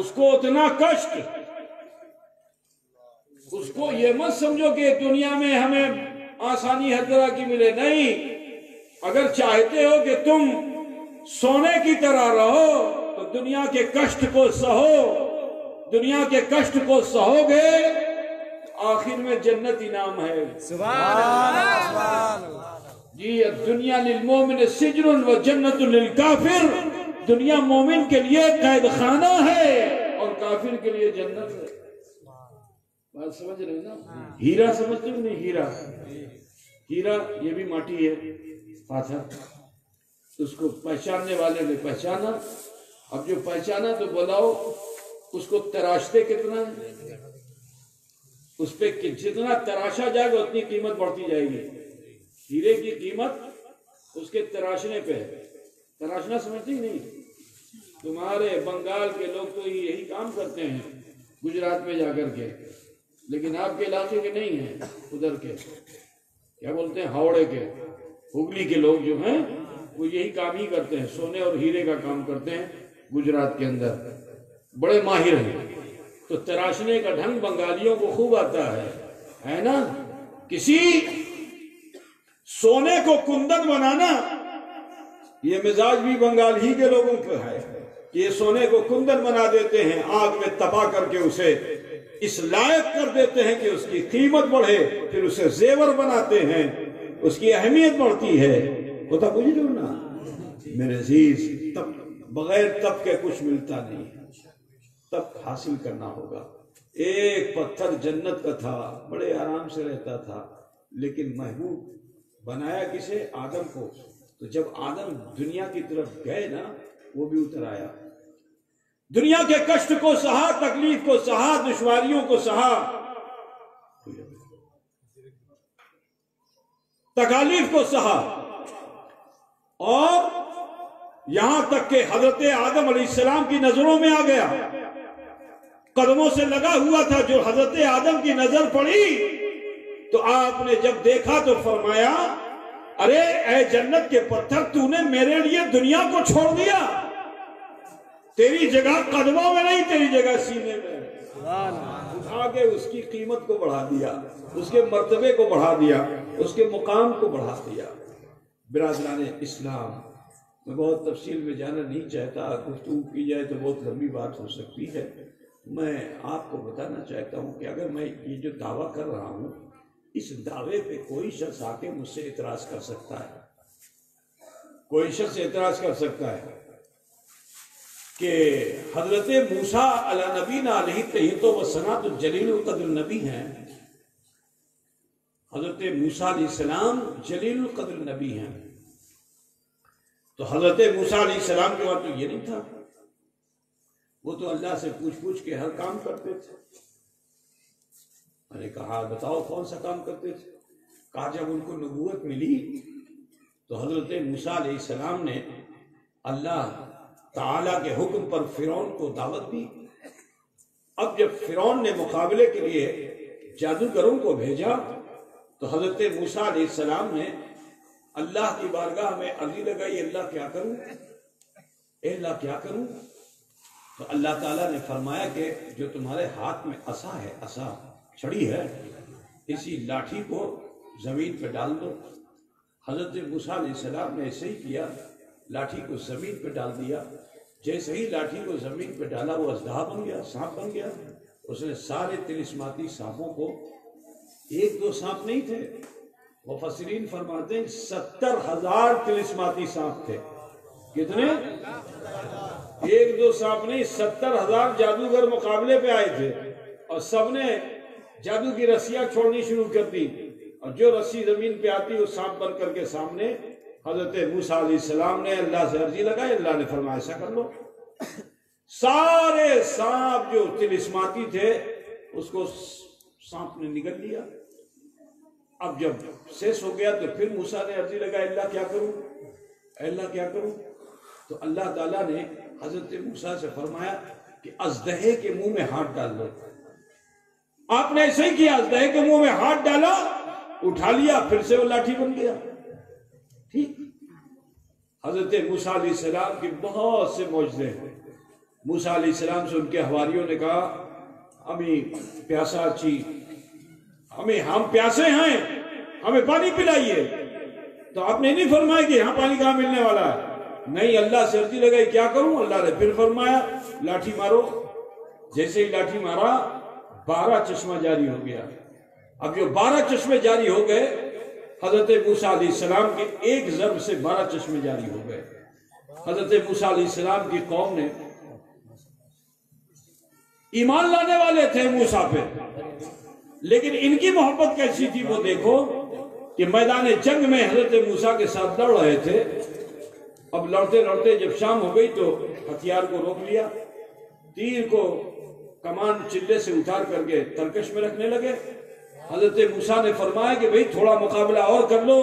اس کو اتنا کشٹ، اس کو یہ مت سمجھو کہ دنیا میں ہمیں آسانی ہر طرح کی ملے، نہیں، اگر چاہتے ہو کہ تم سونے کی طرح رہو تو دنیا کے کشٹ کو سہو، دنیا کے کشٹ کو سہو گے، آخر میں جنت انعام ہے۔ جی الدنیا للمومن سجن و جنت للکافر، دنیا مومن کے لیے قید خانہ ہے اور کافر کے لیے جنت ہے۔ بات سمجھ رہے ہیں نا؟ ہیرا سمجھتے ہو نہیں؟ ہیرا، ہیرا یہ بھی ماٹی ہے، پاتھر، اس کو پہچاننے والے نے پہچانا، اب جو پہچانا تو بلاؤ اس کو تراشتے کتنا ہے، اس پہ جتنا تراشا جائے گا اتنی قیمت بڑھتی جائے گی۔ ہیرے کی قیمت اس کے تراشنے پہ ہے، تراشنا سمجھتے ہی نہیں؟ تمہارے بنگال کے لوگ تو یہی کام کرتے ہیں گجرات میں جا کر کے، لیکن آپ کے علاقے کے نہیں ہیں، ادھر کے کیا بولتے ہیں ہاوڑے کے، ہگلی کے لوگ جو ہیں وہ یہی کام ہی کرتے ہیں، سونے اور ہیرے کا کام کرتے ہیں گجرات کے اندر، بڑے ماہر ہیں۔ تو تراشنے کا ڈھنگ بنگالیوں کو خوب آتا ہے نا؟ کسی سونے کو کندن بنانا، یہ مزاج بھی بنگال ہی کے لوگوں پہ ہے، یہ سونے کو کندن بنا دیتے ہیں، آگ میں تپا کر کے اسے اس لائق کر دیتے ہیں کہ اس کی قیمت بڑھے، پھر اسے زیور بناتے ہیں، اس کی اہمیت بڑھتی ہے۔ ہوتا کچھ جو نا میرے عزیز، بغیر تب کے کچھ ملتا نہیں، تب حاصل کرنا ہوگا۔ ایک پتھر جنت کا تھا، بڑے آرام سے رہتا تھا، لیکن محبوب بنایا کسے؟ آدم کو۔ تو جب آدم دنیا کی طرف گئے نا، وہ بھی اتر آیا، دنیا کے کشٹ کو سہا، تکلیف کو سہا، دشواریوں کو سہا، تکالیف کو سہا، اور یہاں تک کہ حضرت آدم علیہ السلام کی نظروں میں آ گیا، قدموں سے لگا ہوا تھا۔ جو حضرت آدم کی نظر پڑی تو آپ نے جب دیکھا تو فرمایا، ارے اے جنت کے پتھر، تو نے میرے لیے دنیا کو چھوڑ دیا، تیری جگہ قدموں میں نہیں، تیری جگہ سینے میں۔ اٹھا کے اس کی قیمت کو بڑھا دیا، اس کے مرتبے کو بڑھا دیا، اس کے مقام کو بڑھا دیا۔ برادران اسلام، میں بہت تفصیل میں جانا نہیں چاہتا، گفتگو کی جائے تو بہت لمبی بات ہو سکتی ہے۔ میں آپ کو بتانا چاہتا ہوں کہ اگر میں یہ جو دعویٰ کر رہا ہوں، اس دعوے پہ کوئی شخص آ کے مجھ سے اعتراض کر سکتا ہے، کوئی شخص اعتراض کر سکتا ہے کہ حضرت موسیٰ علیہ نبینا علیہ تحیۃ و ثناء جلیل القدر نبی ہیں، حضرت موسیٰ علیہ السلام جلیل القدر نبی ہیں، تو حضرت موسیٰ علیہ السلام کے وقت تو یہ نہیں تھا، وہ تو اللہ سے پوچھ کے ہر کام کرتے تھے۔ میں نے کہا بتاؤ کون سا کام کرتے تھے؟ کہا جب ان کو نبوت ملی تو حضرت موسیٰ علیہ السلام نے اللہ تعالیٰ کے حکم پر فرعون کو دعوت دی۔ اب جب فرعون نے مقابلے کے لیے جادوگروں کو بھیجا تو حضرت موسیٰ علیہ السلام نے اللہ کی بارگاہ میں عرضی لگائی، اللہ کیا کروں، اے اللہ کیا کروں؟ تو اللہ تعالیٰ نے فرمایا کہ جو تمہارے ہاتھ میں عصا ہے، عصا چھڑی ہے، اسی لاٹھی کو زمین پہ ڈال دو۔ حضرت موسیٰ علیہ السلام نے ایسے ہی کیا، لاٹھی کو زمین پہ ڈال دیا۔ جیسے ہی لاٹھی کو زمین پہ ڈالا وہ اژدہا بن گیا، سانپ بن گیا۔ اس نے سارے طلسماتی سانپوں کو، ایک دو سانپ نہیں تھے، مفسرین فرماتے ہیں 70,000 طلسماتی سانپ تھے۔ کتنے؟ ایک دو سانپ نہیں، 70,000 جادوگر مقابلے پہ آئے تھے، اور سب نے جادو کی رسیاں چھوڑنی شروع کر دی، اور جو رسی زمین پہ آتی وہ سانپ بن کر کے سامنے حضرت موسیٰ علیہ السلام نے اللہ سے عرضی لگائی، اللہ نے فرمایا ایسا کر لو۔ سارے سانپ جو طلسماتی تھے اس کو سانپ نے نگل لیا۔ اب جب سیس ہو گیا تو پھر موسیٰ نے عرضی لگائی، اللہ کیا کروں، اللہ کیا کروں؟ تو اللہ تعالیٰ نے حضرت موسیٰ سے فرمایا کہ اژدہے کے منہ میں ہاتھ ڈال دو۔ آپ نے ایسے ہی کیا، اژدہے کے منہ میں ہاتھ ڈالا، اٹھا لیا، پھر سے وہ لاٹھی بن گیا۔ ٹھیک، حضرت موسیٰ علیہ السلام کی بہت سے معجزے ہیں، موسیٰ علیہ السلام سے ان کے حواریوں نے کہا ہمیں پیاسا اچھی ہم پیاسے ہیں، ہمیں پانی پلائیے۔ تو آپ نے نہیں فرمایا کہ یہاں پانی کہاں ملنے والا ہے؟ نہیں، اللہ سے عرضی لگائی کیا کروں؟ اللہ نے پھر فرمایا لاٹھی مارو۔ جیسے ہی لاٹھی مارا 12 چشمہ جاری ہو گیا۔ اب جو 12 چشمے جاری ہو گئے، حضرت موسیٰ علیہ السلام کے ایک ضرب سے 12 چشمے جاری ہو گئے۔ حضرت موسیٰ علیہ السلام کی قوم نے ایمان لانے والے تھے موسیٰ پہ، لیکن ان کی محبت کیسی تھی وہ دیکھو کہ میدان جنگ میں حضرت موسیٰ کے ساتھ لڑ رہے تھے۔ اب لڑتے لڑتے جب شام ہو گئی تو ہتھیار کو روک لیا، تیر کو کمان چلے سے اتار کر کے ترکش میں رکھنے لگے۔ حضرت موسیٰ نے فرمایا کہ بھئی تھوڑا مقابلہ اور کر لو،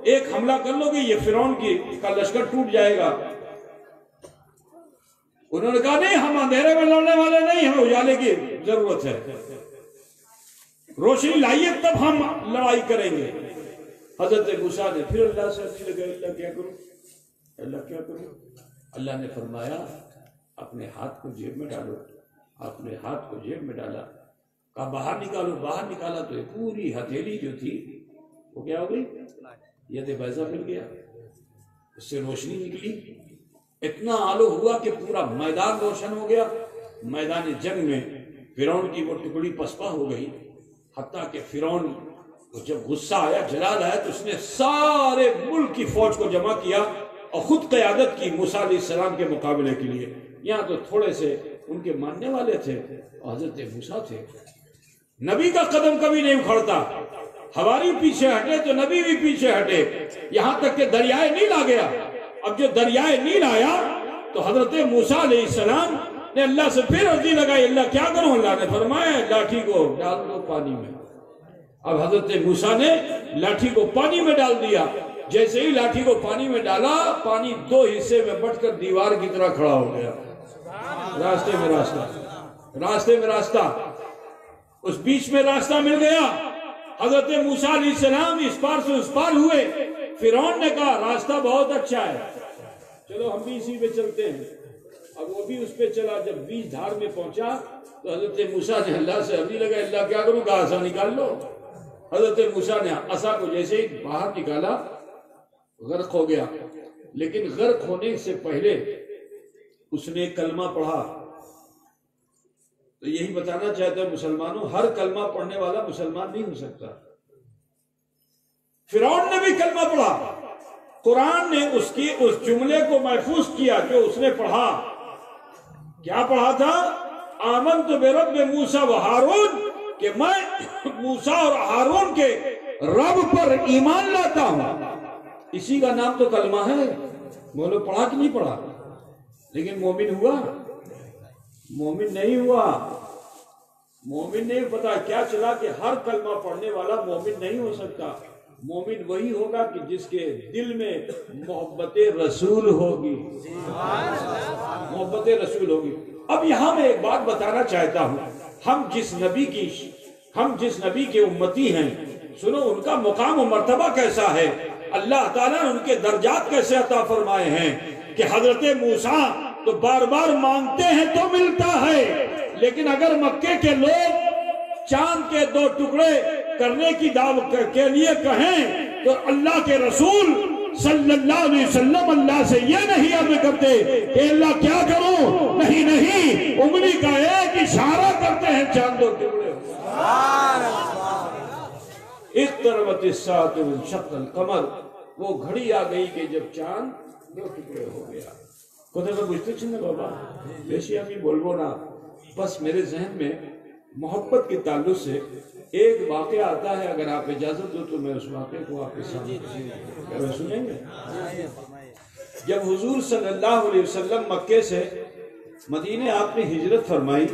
ایک حملہ کر لو گے یہ فرعون کا لشکر ٹوٹ جائے گا۔ انہوں نے کہا نہیں، ہم اندھیرے میں لڑنے والے نہیں، ہمیں اجالے کی ضرورت ہے، روشنی لائیے تب ہم لڑائی کریں گے۔ حضرت موسیٰ نے پھر اللہ سے عرضی لگائی اللہ کیا کروں، اللہ کیا کروں؟ اللہ نے فرمایا اپنے ہاتھ کو جیب میں ڈالو۔ اپنے ہاتھ کو جیب میں ڈالا، کہا باہر نکالو۔ باہر نکالا تو پوری ہتھیلی جو تھی وہ کیا ہو گئی؟ ید بیضا مل گیا، اس سے روشنی نکلی، اتنا آلو ہوا کہ پورا میدان روشن ہو گیا۔ میدان جنگ میں فرعون کی وہ ٹکڑی پسپا ہو گئی، حتیٰ کہ فرعون کو جب غصہ آیا، جلال آیا، تو اس نے سارے ملک کی فوج کو جمع کیا اور خود قیادت کی موسیٰ علیہ السلام کے مقابلے کے لیے۔ یہاں تو تھوڑے سے ان کے ماننے والے تھے اور حضرت موسیٰ تھے۔ نبی کا قدم کبھی نہیں اکھڑتا، حواری پیچھے ہٹے تو نبی بھی پیچھے ہٹے، یہاں تک کہ دریائے نیل آ گیا۔ اب جو دریائے نیل آیا تو حضرت موسیٰ علیہ السلام نے اللہ سے پھر عرضی لگائی اللہ کیا کروں؟ اللہ نے فرمایا لاٹھی کو ڈال دو پانی میں۔ اب حضرت موسیٰ نے لاٹھی کو پانی میں ڈال دیا۔ جیسے ہی لاٹھی کو پانی میں ڈالا، پانی 2 حصے میں بٹ کر دیوار کی طرح کھڑا ہو گیا۔ راستے میں راستہ، راستے میں راستہ، اس بیچ میں راستہ مل گیا۔ حضرت موسیٰ علیہ السلام اس پار سے اس پار ہوئے۔ فرعون نے کہا راستہ بہت اچھا ہے، چلو ہم بھی اسی پہ چلتے ہیں۔ اب وہ بھی اس پہ چلا۔ جب بیچ دھار میں پہنچا تو حضرت موسیٰ نے اللہ سے عرضی لگا اللہ کیا کروں؟ کہا عصا نکال لو۔ حضرت موسیٰ نے عصا کو جیسے ہی باہر نکالا غرق ہو گیا، لیکن غرق ہونے سے پہلے اس نے کلمہ پڑھا۔ تو یہی بتانا چاہتا ہے مسلمانوں، ہر کلمہ پڑھنے والا مسلمان نہیں ہو سکتا۔ فرعون نے بھی کلمہ پڑھا، قرآن نے اس جملے کو محفوظ کیا جو اس نے پڑھا۔ کیا پڑھا تھا؟ آمنت برب موسیٰ و ہارون، کہ میں موسیٰ اور ہارون کے رب پر ایمان لاتا ہوں۔ اسی کا نام تو کلمہ ہے۔ بولو پڑھا کہ نہیں پڑھا؟ لیکن مومن ہوا؟ مومن نہیں ہوا۔ مومن نہیں، پتا کیا چلا کہ ہر کلمہ پڑھنے والا مومن نہیں ہو سکتا۔ مومن وہی ہوگا کہ جس کے دل میں محبت رسول ہوگی، محبت رسول ہوگی۔ اب یہاں میں ایک بات بتانا چاہتا ہوں، ہم جس نبی کے امتی ہیں، سنو ان کا مقام و مرتبہ کیسا ہے، اللہ تعالیٰ نے ان کے درجات کیسے عطا فرمائے ہیں کہ حضرت موسیٰ تو بار بار مانگتے ہیں تو ملتا ہے، لیکن اگر مکے کے لوگ چاند کے 2 ٹکڑے کرنے کی دعوت کے لیے کہیں تو اللہ کے رسول صلی اللہ علیہ وسلم اللہ سے یہ نہیں عرض کرتے کہ اللہ کیا کروں، نہیں انگلی کا ایک اشارہ کرتے ہیں چاند 2 ٹکڑے۔ اقتربت الساعۃ وانشق القمر، وہ گھڑی آ گئی کہ جب چاند 2 ٹکڑے ہو گیا۔ کوئی تو بجھتے چھنے بابا بیشی ہمیں بولو نا، بس میرے ذہن میں محبت کے تعلق سے ایک واقعہ آتا ہے، اگر آپ اجازت دو تو میں اس واقعے کو آپ کے سامنے سنیں گے۔ جب حضور صلی اللہ علیہ وسلم مکے سے مدینے آپ نے ہجرت فرمائی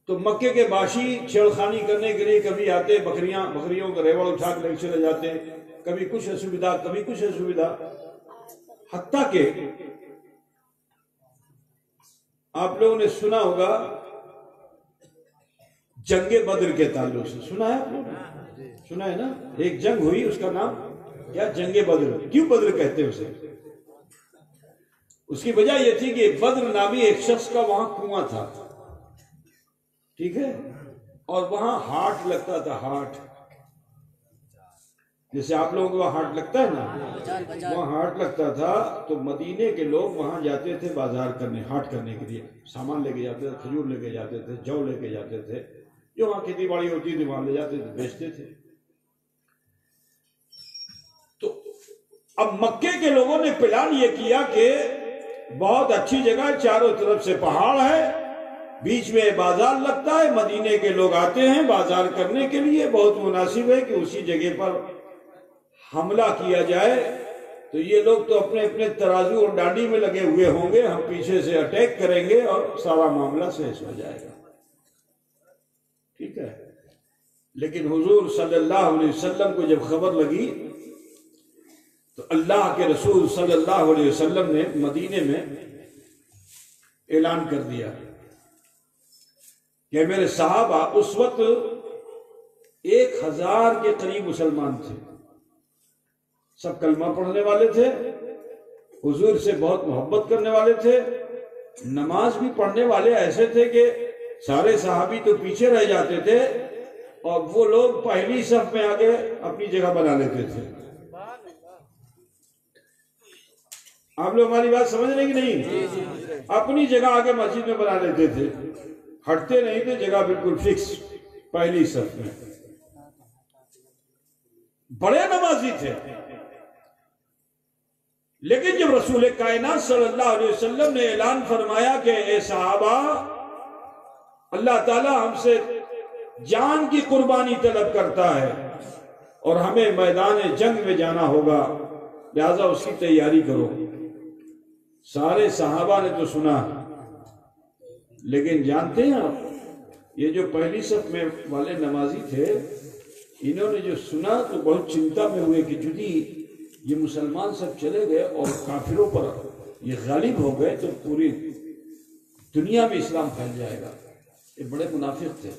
تو مکے کے باشی چھیڑخانی کرنے کے لیے کبھی آتے، بکریوں کا ریوڑ اٹھا کر لے چلے جاتے، کبھی کچھ اسویدھا، حتیٰ کہ آپ لوگوں نے سنا ہوگا جنگ بدر کے تعلق سے، سنا ہے آپ لوگوں نے؟ سنا ہے نا؟ ایک جنگ ہوئی، اس کا نام کیا؟ جنگ بدر۔ کیوں بدر کہتے ہیں اسے؟ اس کی وجہ یہ تھی کہ بدر نامی ایک شخص کا وہاں کنواں تھا، ٹھیک ہے، اور وہاں ہارٹ لگتا تھا، ہارٹ، جیسے آپ لوگوں کو وہاں ہارٹ لگتا ہے نا، وہاں ہارٹ لگتا تھا، تو مدینے کے لوگ وہاں جاتے تھے بازار کرنے، ہارٹ کرنے کے لیے، سامان لے کے جاتے تھے، کھجور لے کے جاتے تھے، جو لے کے جاتے تھے، جو وہاں کھیتی باڑی ہوتی تھی وہاں لے جاتے تھے، بیچتے تھے۔ تو اب مکے کے لوگوں نے پلان یہ کیا کہ بہت اچھی جگہ، چاروں طرف سے پہاڑ ہے، بیچ میں بازار لگتا ہے، مدینے کے لوگ آتے ہیں بازار کرنے کے لیے، بہت مناسب ہے کہ اسی جگہ پر حملہ کیا جائے۔ تو یہ لوگ تو اپنے اپنے ترازو اور ڈانڈی میں لگے ہوئے ہوں گے، ہم پیچھے سے اٹیک کریں گے اور سارا معاملہ سیس ہو جائے گا، ٹھیک ہے۔ لیکن حضور صلی اللہ علیہ وسلم کو جب خبر لگی تو اللہ کے رسول صلی اللہ علیہ وسلم نے مدینے میں اعلان کر دیا کہ میرے صحابہ، اس وقت 1000 کے قریب مسلمان تھے، سب کلمہ پڑھنے والے تھے، حضور سے بہت محبت کرنے والے تھے، نماز بھی پڑھنے والے ایسے تھے کہ سارے صحابی تو پیچھے رہ جاتے تھے اور وہ لوگ پہلی صف میں آگے اپنی جگہ بنا لیتے تھے۔ آپ لوگ ہماری بات سمجھ رہے کہ نہیں؟ اپنی جگہ آگے مسجد میں بنا لیتے تھے، ہٹتے نہیں تھے، جگہ بالکل فکس پہلی صف میں، بڑے نمازی تھے۔ لیکن جب رسول کائنات صلی اللہ علیہ وسلم نے اعلان فرمایا کہ اے صحابہ، اللہ تعالی ہم سے جان کی قربانی طلب کرتا ہے اور ہمیں میدان جنگ میں جانا ہوگا، لہذا اس کی تیاری کرو۔ سارے صحابہ نے تو سنا، لیکن جانتے ہیں آپ، یہ جو پہلی صف میں والے نمازی تھے، انہوں نے جو سنا تو بہت چنتا میں ہوئے کہ جدی یہ مسلمان سب چلے گئے اور کافروں پر یہ غالب ہو گئے تو پوری دنیا میں اسلام پھیل جائے گا۔ یہ بڑے منافق تھے،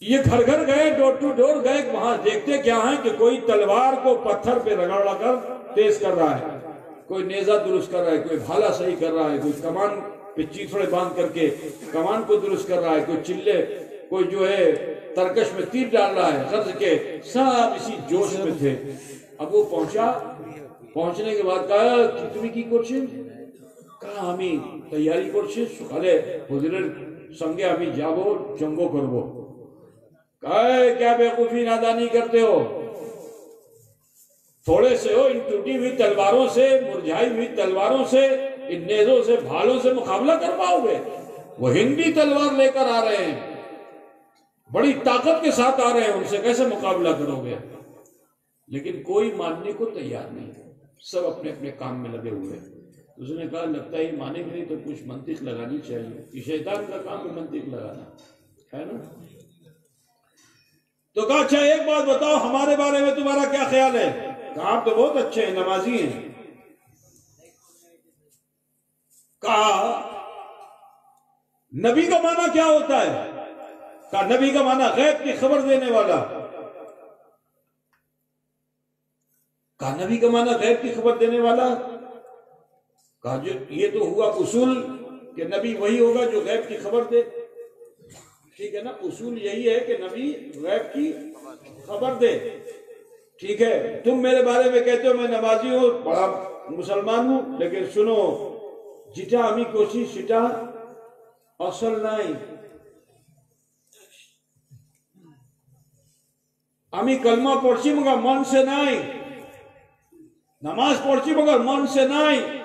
یہ گھر گھر گئے، ڈور ٹو ڈور گئے، وہاں دیکھتے کیا ہیں کہ کوئی تلوار کو پتھر پہ رگڑ کر تیز کر رہا ہے، کوئی نیزہ درست کر رہا ہے، کوئی بھالا صحیح کر رہا ہے، کوئی کمان پہ چیتھڑے باندھ کر کے کمان کو درست کر رہا ہے، کوئی چلے، کوئی جو ہے ترکش میں تیر ڈال رہا ہے، غرض کے سب اسی جوش میں تھے۔ اب وہ پہنچنے کے بعد کہا کہ تمہیں کی کرچھیں؟ کہا ہمیں تیاری کرچھیں، سکھالے حضرت سنگے ہمیں جاگو جنگو کربو۔ کہا کیا بیوقوفی نادانی کرتے ہو، تھوڑے سے ہو، ان ٹوٹی ہوئی تلواروں سے، مرجھائی ہوئی تلواروں سے، ان نیزوں سے، بھالوں سے مقابلہ کر پاؤ گے؟ وہ ہندی تلوار لے کر آ رہے ہیں، بڑی طاقت کے ساتھ آ رہے ہیں، ان سے کیسے مقابلہ کرو گے؟ لیکن کوئی ماننے کو تیار نہیں، سب اپنے اپنے کام میں لگے ہوئے۔ اس نے کہا لگتا ہے یہ مانے گی نہیں تو کچھ منطق لگانی چاہیے، کہ شیطان کا کام ہے منطق لگانا، ہے نا؟ تو کہا اچھا ایک بات بتاؤ، ہمارے بارے میں تمہارا کیا خیال ہے؟ کہا آپ تو بہت اچھے ہیں، نمازی ہیں۔ کہا نبی کا معنی کیا ہوتا ہے؟ کہا نبی کا معنی غیب کی خبر دینے والا۔ کہا نبی کا معنی غیب کی خبر دینے والا؟ کہا جو یہ تو ہوا اصول کہ نبی وہی ہوگا جو غیب کی خبر دے، ٹھیک ہے نا؟ اصول یہی ہے کہ نبی غیب کی خبر دے، ٹھیک ہے؟ تم میرے بارے میں کہتے ہو میں نمازی ہوں، بڑا مسلمان ہوں، لیکن سنو جیٹا ہمیں کوشش سیٹا اصل نہیں، ہمیں کلمہ پڑھچی مگر من سے نہیں، نماز پڑھچی مگر من سے نہیں۔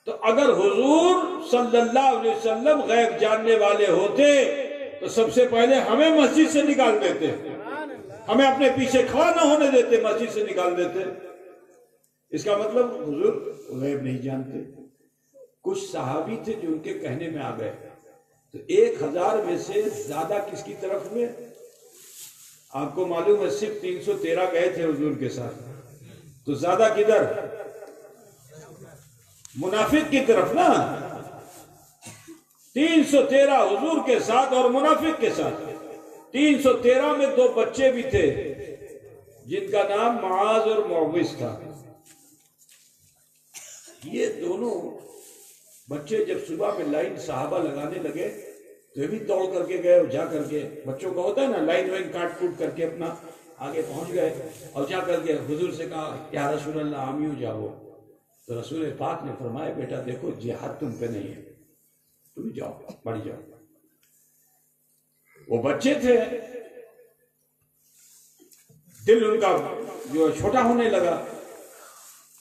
تو اگر حضور صلی اللہ علیہ وسلم غیب جاننے والے ہوتے تو سب سے پہلے ہمیں مسجد سے نکال دیتے، ہمیں اپنے پیچھے کھڑا نہ ہونے دیتے، مسجد سے نکال دیتے۔ اس کا مطلب حضور غیب نہیں جانتے۔ کچھ صحابی تھے جو ان کے کہنے میں آ گئے، تو 1000 میں سے زیادہ کس کی طرف میں؟ آپ کو معلوم ہے صرف 313 گئے تھے حضور کے ساتھ، تو زیادہ کدھر؟ منافق کی طرف نا۔ 313 حضور کے ساتھ اور منافق کے ساتھ۔ 313 میں 2 بچے بھی تھے جن کا نام معاذ اور معوذ تھا، یہ دونوں بچے جب صبح میں لائن صحابہ لگانے لگے تو یہ بھی دوڑ کر کے گئے اور جا کر کے بچوں کا ہوتا ہے نا لائن وائن کاٹ کوٹ کر کے اپنا آگے پہنچ گئے اور جا کر کے حضور سے کہا یا رسول اللہ ہم یوں جاؤ. تو رسول پاک نے فرمایا بیٹا دیکھو جہاد تم پہ نہیں ہے, تم جاؤ بڑھ جاؤ. وہ بچے تھے, دل ان کا جو چھوٹا ہونے لگا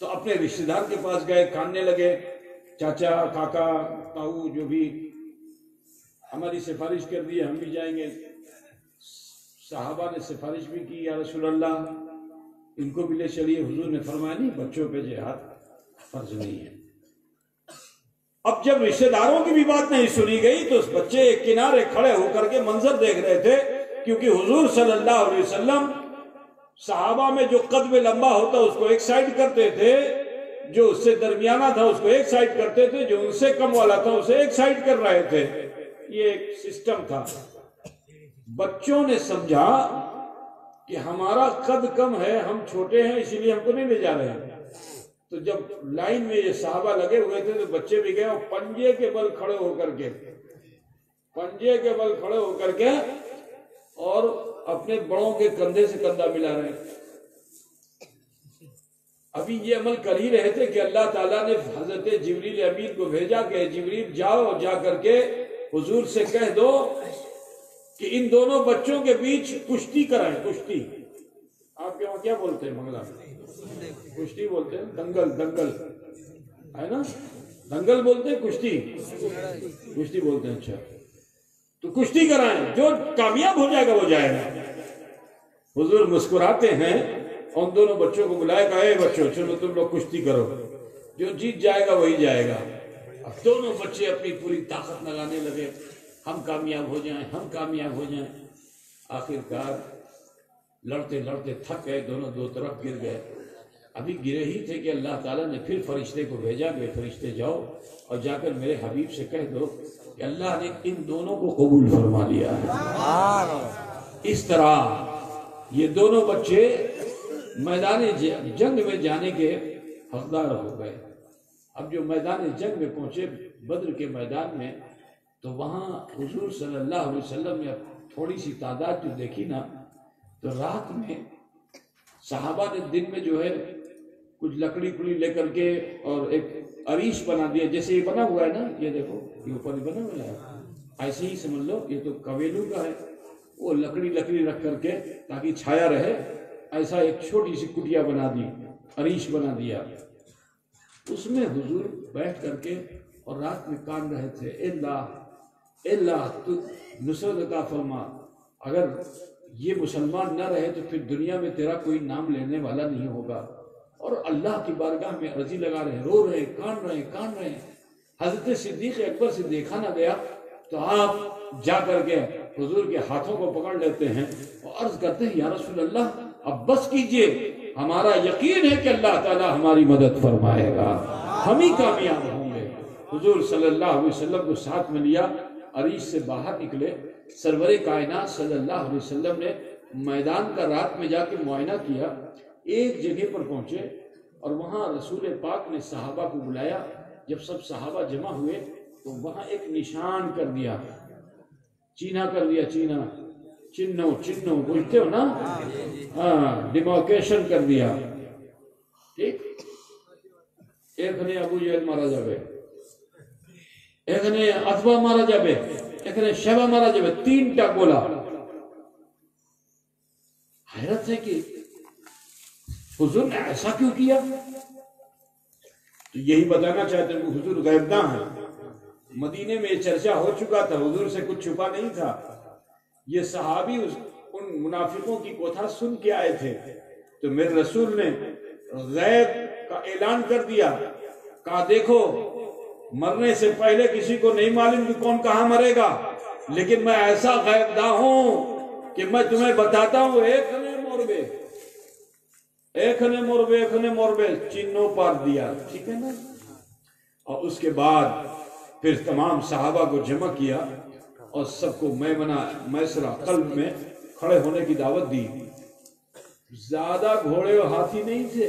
تو اپنے رشتہ دار کے پاس گئے, کاننے لگے چاچا کاکا تاؤ جو بھی ہماری سفارش کر دی ہم بھی جائیں گے. صحابہ نے سفارش بھی کی یا رسول اللہ ان کو بھی لے چلیے. حضور نے فرمایا نہیں بچوں پہ جہاد فرض نہیں ہے. اب جب رشتہ داروں کی بھی بات نہیں سنی گئی تو اس بچے ایک کنارے کھڑے ہو کر کے منظر دیکھ رہے تھے, کیونکہ حضور صلی اللہ علیہ وسلم صحابہ میں جو قد میں لمبا ہوتا اس کو ایک سائڈ کرتے تھے, جو اس سے درمیانہ تھا اس کو ایک سائڈ کرتے تھے, جو ان سے کم والا تھا اسے ایک سائڈ کر رہے تھے. یہ ایک سسٹم تھا. بچوں نے سمجھا کہ ہمارا قد کم ہے, ہم چھوٹے ہیں, اسی لیے ہم کو نہیں لے جا رہے ہیں. تو جب لائن میں یہ صحابہ لگے ہوئے تھے تو بچے بھی گئے اور پنجے کے بل کھڑے ہو کر کے اور اپنے بڑوں کے کندھے سے کندھا ملا رہے ہیں. ابھی یہ عمل کر ہی رہے تھے کہ اللہ تعالیٰ نے حضرت جبریل امین کو بھیجا کہ جبریل جاؤ جا کر کے حضور سے کہہ دو کہ ان دونوں بچوں کے بیچ کشتی کرائیں. کشتی آپ کے وہاں کیا بولتے ہیں بنگلہ میں؟ کشتی بولتے ہیں, دنگل ہے نا, دنگل بولتے ہیں, کشتی بولتے ہیں. اچھا تو کشتی کرائیں, جو کامیاب ہو جائے گا وہ جائے گا. حضور مسکراتے ہیں اور ان دونوں بچوں کو بلائے گا, اے بچوں چلو تم لوگ کشتی کرو, جو جیت جائے گا وہی جائے گا. اب دونوں بچے اپنی پوری طاقت لگانے لگے, ہم کامیاب ہو جائیں. آخرکار لڑتے لڑتے تھک گئے, دونوں دو طرف گر گئے. ابھی گرے ہی تھے کہ اللہ تعالیٰ نے پھر فرشتے کو بھیجا کہ فرشتے جاؤ اور جا کر میرے حبیب سے کہہ دو کہ اللہ نے ان دونوں کو قبول فرما لیا ہے. اس طرح یہ دونوں بچے میدان جنگ میں جانے کے حقدار ہو گئے. اب جو میدان جنگ میں پہنچے بدر کے میدان میں تو وہاں حضور صلی اللہ علیہ وسلم نے تھوڑی سی تعداد جو دیکھی نا, تو رات میں صحابہ نے دن میں جو ہے کچھ لکڑی لے کر کے اور ایک عریش بنا دیا, جیسے یہ بنا ہوا ہے نا, یہ دیکھو یہ اوپر بنا ہوا ہے, ایسے ہی سمجھ لو یہ تو کویلو کا ہے. وہ لکڑی رکھ کر کے تاکہ چھایا رہے, ایسا ایک چھوٹی سی کٹیا بنا دی, عریش بنا دیا. اس میں حضور بیٹھ کر کے اور رات میں کان رہے تھے, اللہ تو نصرت عطا فرما, اگر یہ مسلمان نہ رہے تو پھر دنیا میں تیرا کوئی نام لینے والا نہیں ہوگا. اور اللہ کی بارگاہ میں عرضی لگا رہے, رو رہے, کان رہے. حضرت صدیق اکبر سے دیکھا نہ گیا تو آپ جا کر کے حضور کے ہاتھوں کو پکڑ لیتے ہیں اور عرض کرتے ہیں یا رسول اللہ اب بس کیجئے, ہمارا یقین ہے کہ اللہ تعالیٰ ہماری مدد فرمائے گا, ہم ہی کامیاب ہوں گے. حضور صلی اللہ علیہ وسلم کو ساتھ میں لیا, عریش سے باہر نکلے. سرور کائنات صلی اللہ علیہ وسلم نے میدان کا رات میں جا کے معائنہ کیا. ایک جگہ پر پہنچے اور وہاں رسول پاک نے صحابہ کو بلایا. جب سب صحابہ جمع ہوئے تو وہاں ایک نشان کر دیا, چینہ کر دیا, چنو بولتے ہو نا, ہاں ڈیمارکیشن کر دیا. ٹھیک, ایک نے ابو جہل مارا جاوے, ایک نے عتبہ مارا جاوے, ایک نے شیبہ مارا جاوے, 3 ٹا گولا. حیرت ہے کہ حضور نے ایسا کیوں کیا؟ تو یہی بتانا چاہتے ہیں کہ حضور غیبداں ہیں. مدینے میں یہ چرچا ہو چکا تھا, حضور سے کچھ چھپا نہیں تھا. یہ صحابی ان منافقوں کی کوتھا سن کے آئے تھے تو میرے رسول نے غیب کا اعلان کر دیا, کہا دیکھو مرنے سے پہلے کسی کو نہیں معلوم کہ کون کہاں مرے گا, لیکن میں ایسا غیبداں ہوں کہ میں تمہیں بتاتا ہوں. ایک نے موربے چینوں پار دیا, ٹھیک ہے نا. اور اس کے بعد پھر تمام صحابہ کو جمع کیا اور سب کو میسرہ قلب میں کھڑے ہونے کی دعوت دی. زیادہ گھوڑے اور ہاتھی نہیں تھے,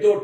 2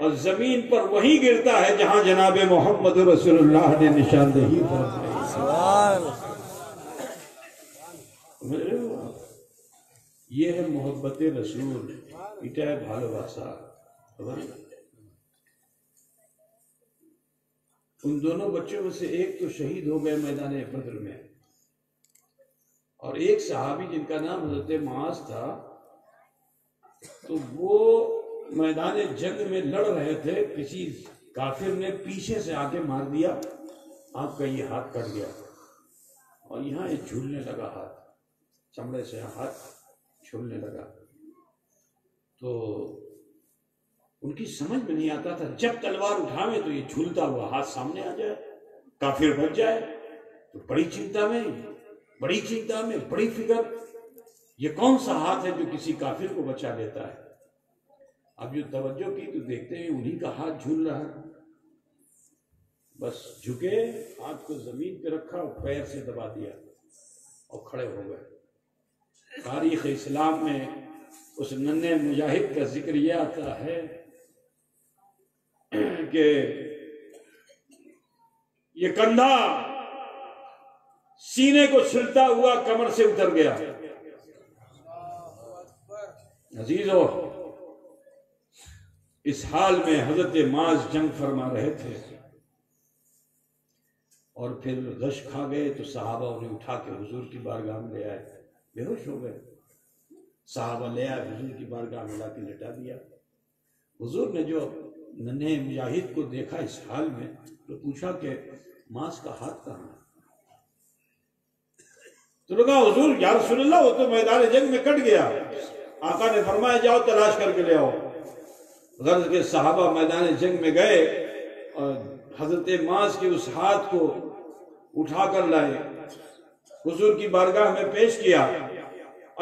اور زمین پر وہی گرتا ہے جہاں جناب محمد رسول اللہ نے نشاندہی فرمائی۔ سمجھ رہے ہو؟ یہ ہے محبت رسول، এটা ہے بھالوباسا۔ ان دونوں بچوں میں سے ایک تو شہید ہو گئے میدان بدر میں، اور ایک صحابی جن کا نام حضرت معاذ تھا، تو وہ میدان جنگ میں لڑ رہے تھے، کسی کافر نے پیچھے سے آ کے مار دیا، آپ کا یہ ہاتھ کٹ گیا، اور یہاں یہ جھولنے لگا، ہاتھ چمڑے سے ہاتھ جھولنے لگا۔ تو ان کی سمجھ میں نہیں آتا تھا، جب تلوار اٹھاویں تو یہ جھولتا ہوا ہاتھ سامنے آ جائے، کافر بچ جائے، تو بڑی چنتا میں بڑی فکر، یہ کون سا ہاتھ ہے جو کسی کافر کو بچا لیتا ہے؟ اب جو توجہ کی تو دیکھتے ہیں انہی کا ہاتھ جھول رہا ہے، بس جھکے، ہاتھ کو زمین پہ رکھا اور پیر سے دبا دیا اور کھڑے ہو گئے۔ تاریخ اسلام میں اس ننھے مجاہد کا ذکر یہ آتا ہے کہ یہ کندھا سینے کو چھلتا ہوا کمر سے اتر گیا۔ عزیزو، اس حال میں حضرت معاذ جنگ فرما رہے تھے، اور پھر غش کھا گئے تو صحابہ انہیں اٹھا کے حضور کی بارگاہ میں لے آئے، بے ہوش ہو گئے، صحابہ لے آئے، حضور کی بارگاہ میں لا کے لٹا دیا۔ حضور نے جو ننھے مجاہد کو دیکھا اس حال میں تو پوچھا کہ معاذ کا ہاتھ کہاں ہے؟ تو کہا حضور یا رسول اللہ وہ تو میدان جنگ میں کٹ گیا۔ آقا نے فرمایا جاؤ تلاش کر کے لے آؤ۔ غرض کے صحابہ میدان جنگ میں گئے اور حضرت معاذ کے اس ہاتھ کو اٹھا کر لائے، حضور کی بارگاہ میں پیش کیا۔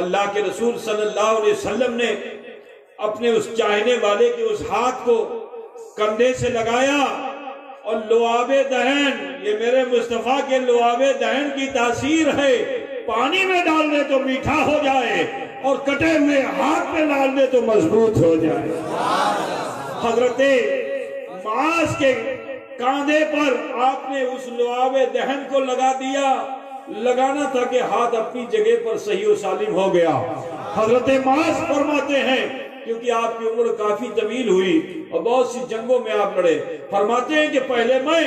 اللہ کے رسول صلی اللہ علیہ وسلم نے اپنے اس چاہنے والے کے اس ہاتھ کو کندھے سے لگایا، اور لعاب دہن، یہ میرے مصطفیٰ کے لعاب دہن کی تاثیر ہے، پانی میں ڈال دے تو میٹھا ہو جائے اور کٹے ہوئے ہاتھ میں ڈال دے تو مضبوط ہو جائے۔ حضرت معاذ کے کاندھے پر آپ نے اس لعاب دہن کو لگا دیا، لگانا تھا کہ ہاتھ اپنی جگہ پر صحیح و سالم ہو گیا۔ حضرت معاذ فرماتے ہیں، کیونکہ آپ کی عمر کافی طویل ہوئی اور بہت سی جنگوں میں آپ لڑے، فرماتے ہیں کہ پہلے میں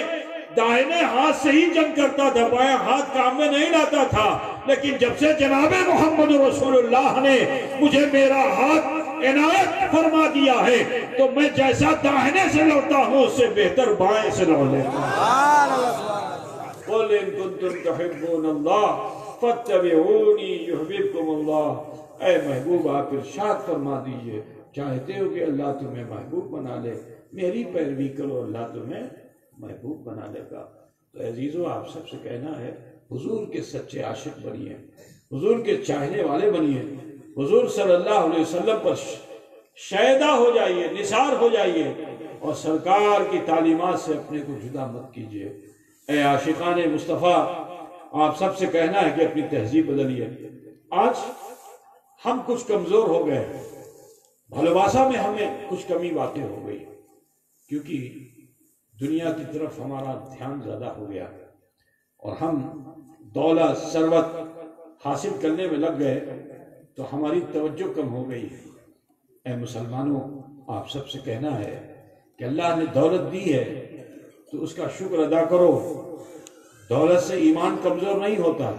دائنے ہاتھ سے ہی جنگ کرتا تھا، بایاں ہاتھ کام میں نہیں لاتا تھا، لیکن جب سے جناب محمد رسول اللہ نے مجھے میرا ہاتھ عنایت فرما دیا ہے تو میں جیسا داہنے سے لڑتا ہوں اس سے بہتر بائیں سے لڑ لیتا ہوں۔ قُلْ إِن كُنتُمْ تُحِبُّونَ اللَّهَ فَاتَّبِعُونِي يُحْبِبْكُمُ اللَّهُ۔ اے محبوب آپ ارشاد فرما دیجئے، چاہتے ہو کہ اللہ تمہیں محبوب بنا لے، میری پیروی کرو، اللہ تمہیں محبوب بنا لے گا۔ تو عزیزو، آپ سب سے کہنا ہے حضور کے سچے عاشق بنیے، حضور کے چاہنے والے بنیے، حضور صلی اللہ علیہ وسلم پر شیدا ہو جائیے، نثار ہو جائیے، اور سرکار کی تعلیمات سے اپنے کو جدا مت کیجئے۔ اے عاشقان مصطفیٰ، آپ سب سے کہنا ہے کہ اپنی تہذیب بدلیے۔ آج ہم کچھ کمزور ہو گئے، بھلواسا میں ہمیں کچھ کمی واقع ہو گئی، کیونکہ دنیا کی طرف ہمارا دھیان زیادہ ہو گیا اور ہم دولت ثروت حاصل کرنے میں لگ گئے تو ہماری توجہ کم ہو گئی۔ اے مسلمانوں، آپ سب سے کہنا ہے کہ اللہ نے دولت دی ہے تو اس کا شکر ادا کرو۔ دولت سے ایمان کمزور نہیں ہوتا،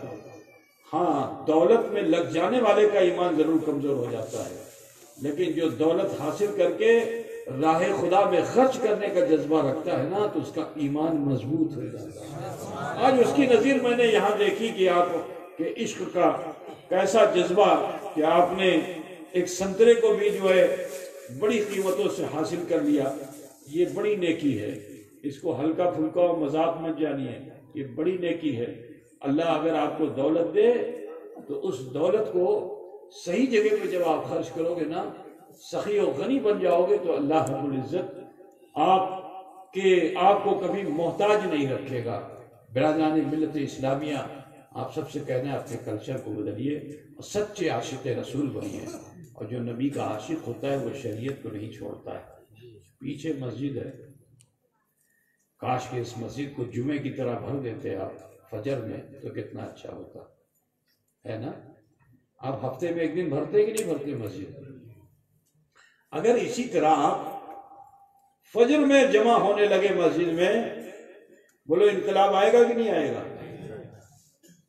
ہاں دولت میں لگ جانے والے کا ایمان ضرور کمزور ہو جاتا ہے، لیکن جو دولت حاصل کر کے راہ خدا میں خرچ کرنے کا جذبہ رکھتا ہے نا تو اس کا ایمان مضبوط ہو جاتا ہے۔ آج اس کی نظیر میں نے یہاں دیکھی کہ آپ کے عشق کا کیسا جذبہ کہ آپ نے ایک سنترے کو بھی جو ہے بڑی قیمتوں سے حاصل کر لیا، یہ بڑی نیکی ہے، اس کو ہلکا پھلکا اور مذاق میں جانیے، یہ بڑی نیکی ہے۔ اللہ اگر آپ کو دولت دے تو اس دولت کو صحیح جگہ پہ جب آپ خرچ کرو گے نا، سخی و غنی بن جاؤ گے تو اللہ رب العزت آپ کو کبھی محتاج نہیں رکھے گا۔ برادران ملت اسلامیہ، آپ سب سے کہنا ہے اپنے کلچر کو بدلیے اور سچے عاشق رسول بنیے، اور جو نبی کا عاشق ہوتا ہے وہ شریعت کو نہیں چھوڑتا ہے۔ پیچھے مسجد ہے، کاش کہ اس مسجد کو جمعے کی طرح بھر دیتے آپ فجر میں تو کتنا اچھا ہوتا ہے نا۔ آپ ہفتے میں ایک دن بھرتے کہ نہیں بھرتے مسجد؟ اگر اسی طرح آپ فجر میں جمع ہونے لگے مسجد میں، بولو انقلاب آئے گا کہ نہیں آئے گا؟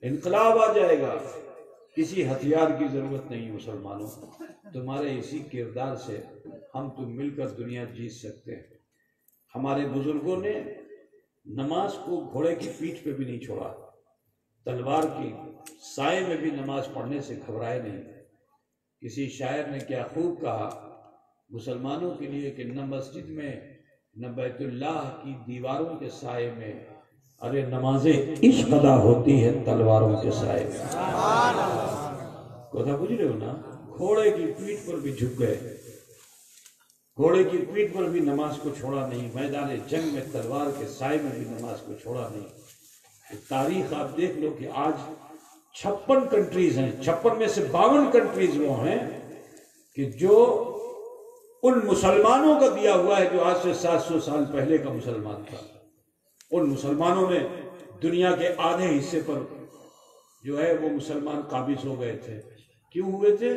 انقلاب آ جائے گا۔ کسی ہتھیار کی ضرورت نہیں مسلمانوں، تمہارے اسی کردار سے ہم تم مل کر دنیا جیت سکتے ہیں۔ ہمارے بزرگوں نے نماز کو گھوڑے کی پیٹھ پہ بھی نہیں چھوڑا، تلوار کی سائے میں بھی نماز پڑھنے سے گھبرائے نہیں۔ کسی شاعر نے کیا خوب کہا مسلمانوں کے لیے کہ نہ مسجد میں نہ بیت اللہ کی دیواروں کے سائے میں، ارے نمازیں عشق ادا ہوتی ہے تلواروں کے سائے میں۔ کوتا بجھ رہے ہو نا؟ گھوڑے کی پیٹھ پر بھی جھک گئے، گھوڑے کی پیٹھ پر بھی نماز کو چھوڑا نہیں، میدان جنگ میں تلوار کے سائے میں بھی نماز کو چھوڑا نہیں۔ تاریخ آپ دیکھ لو کہ آج 56 کنٹریز ہیں، 56 میں سے 52 کنٹریز وہ ہیں کہ جو ان مسلمانوں کا دیا ہوا ہے جو آج سے 700 سال پہلے کا مسلمان تھا۔ ان مسلمانوں نے دنیا کے آدھے حصے پر جو ہے وہ مسلمان قابض ہو گئے تھے۔ کیوں ہوئے تھے؟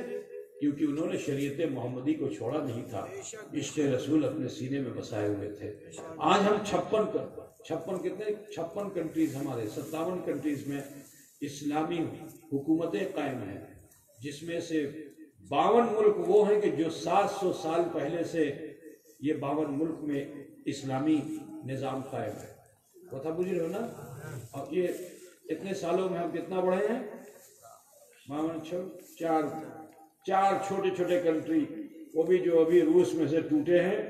کیونکہ انہوں نے شریعت محمدی کو چھوڑا نہیں تھا، عشق رسول اپنے سینے میں بسائے ہوئے تھے۔ آج ہم 56 کنٹریز، ہمارے 57 کنٹریز میں اسلامی حکومتیں قائم ہیں، جس میں سے 52 ملک وہ ہیں کہ جو 700 سال پہلے سے یہ 52 ملک میں اسلامی نظام قائم ہے۔ بتا بجھ رہے ہو نا؟ اور یہ اتنے سالوں میں ہم کتنا بڑھے ہیں؟ 4 چھوٹے چھوٹے کنٹری، وہ بھی جو ابھی روس میں سے ٹوٹے ہیں،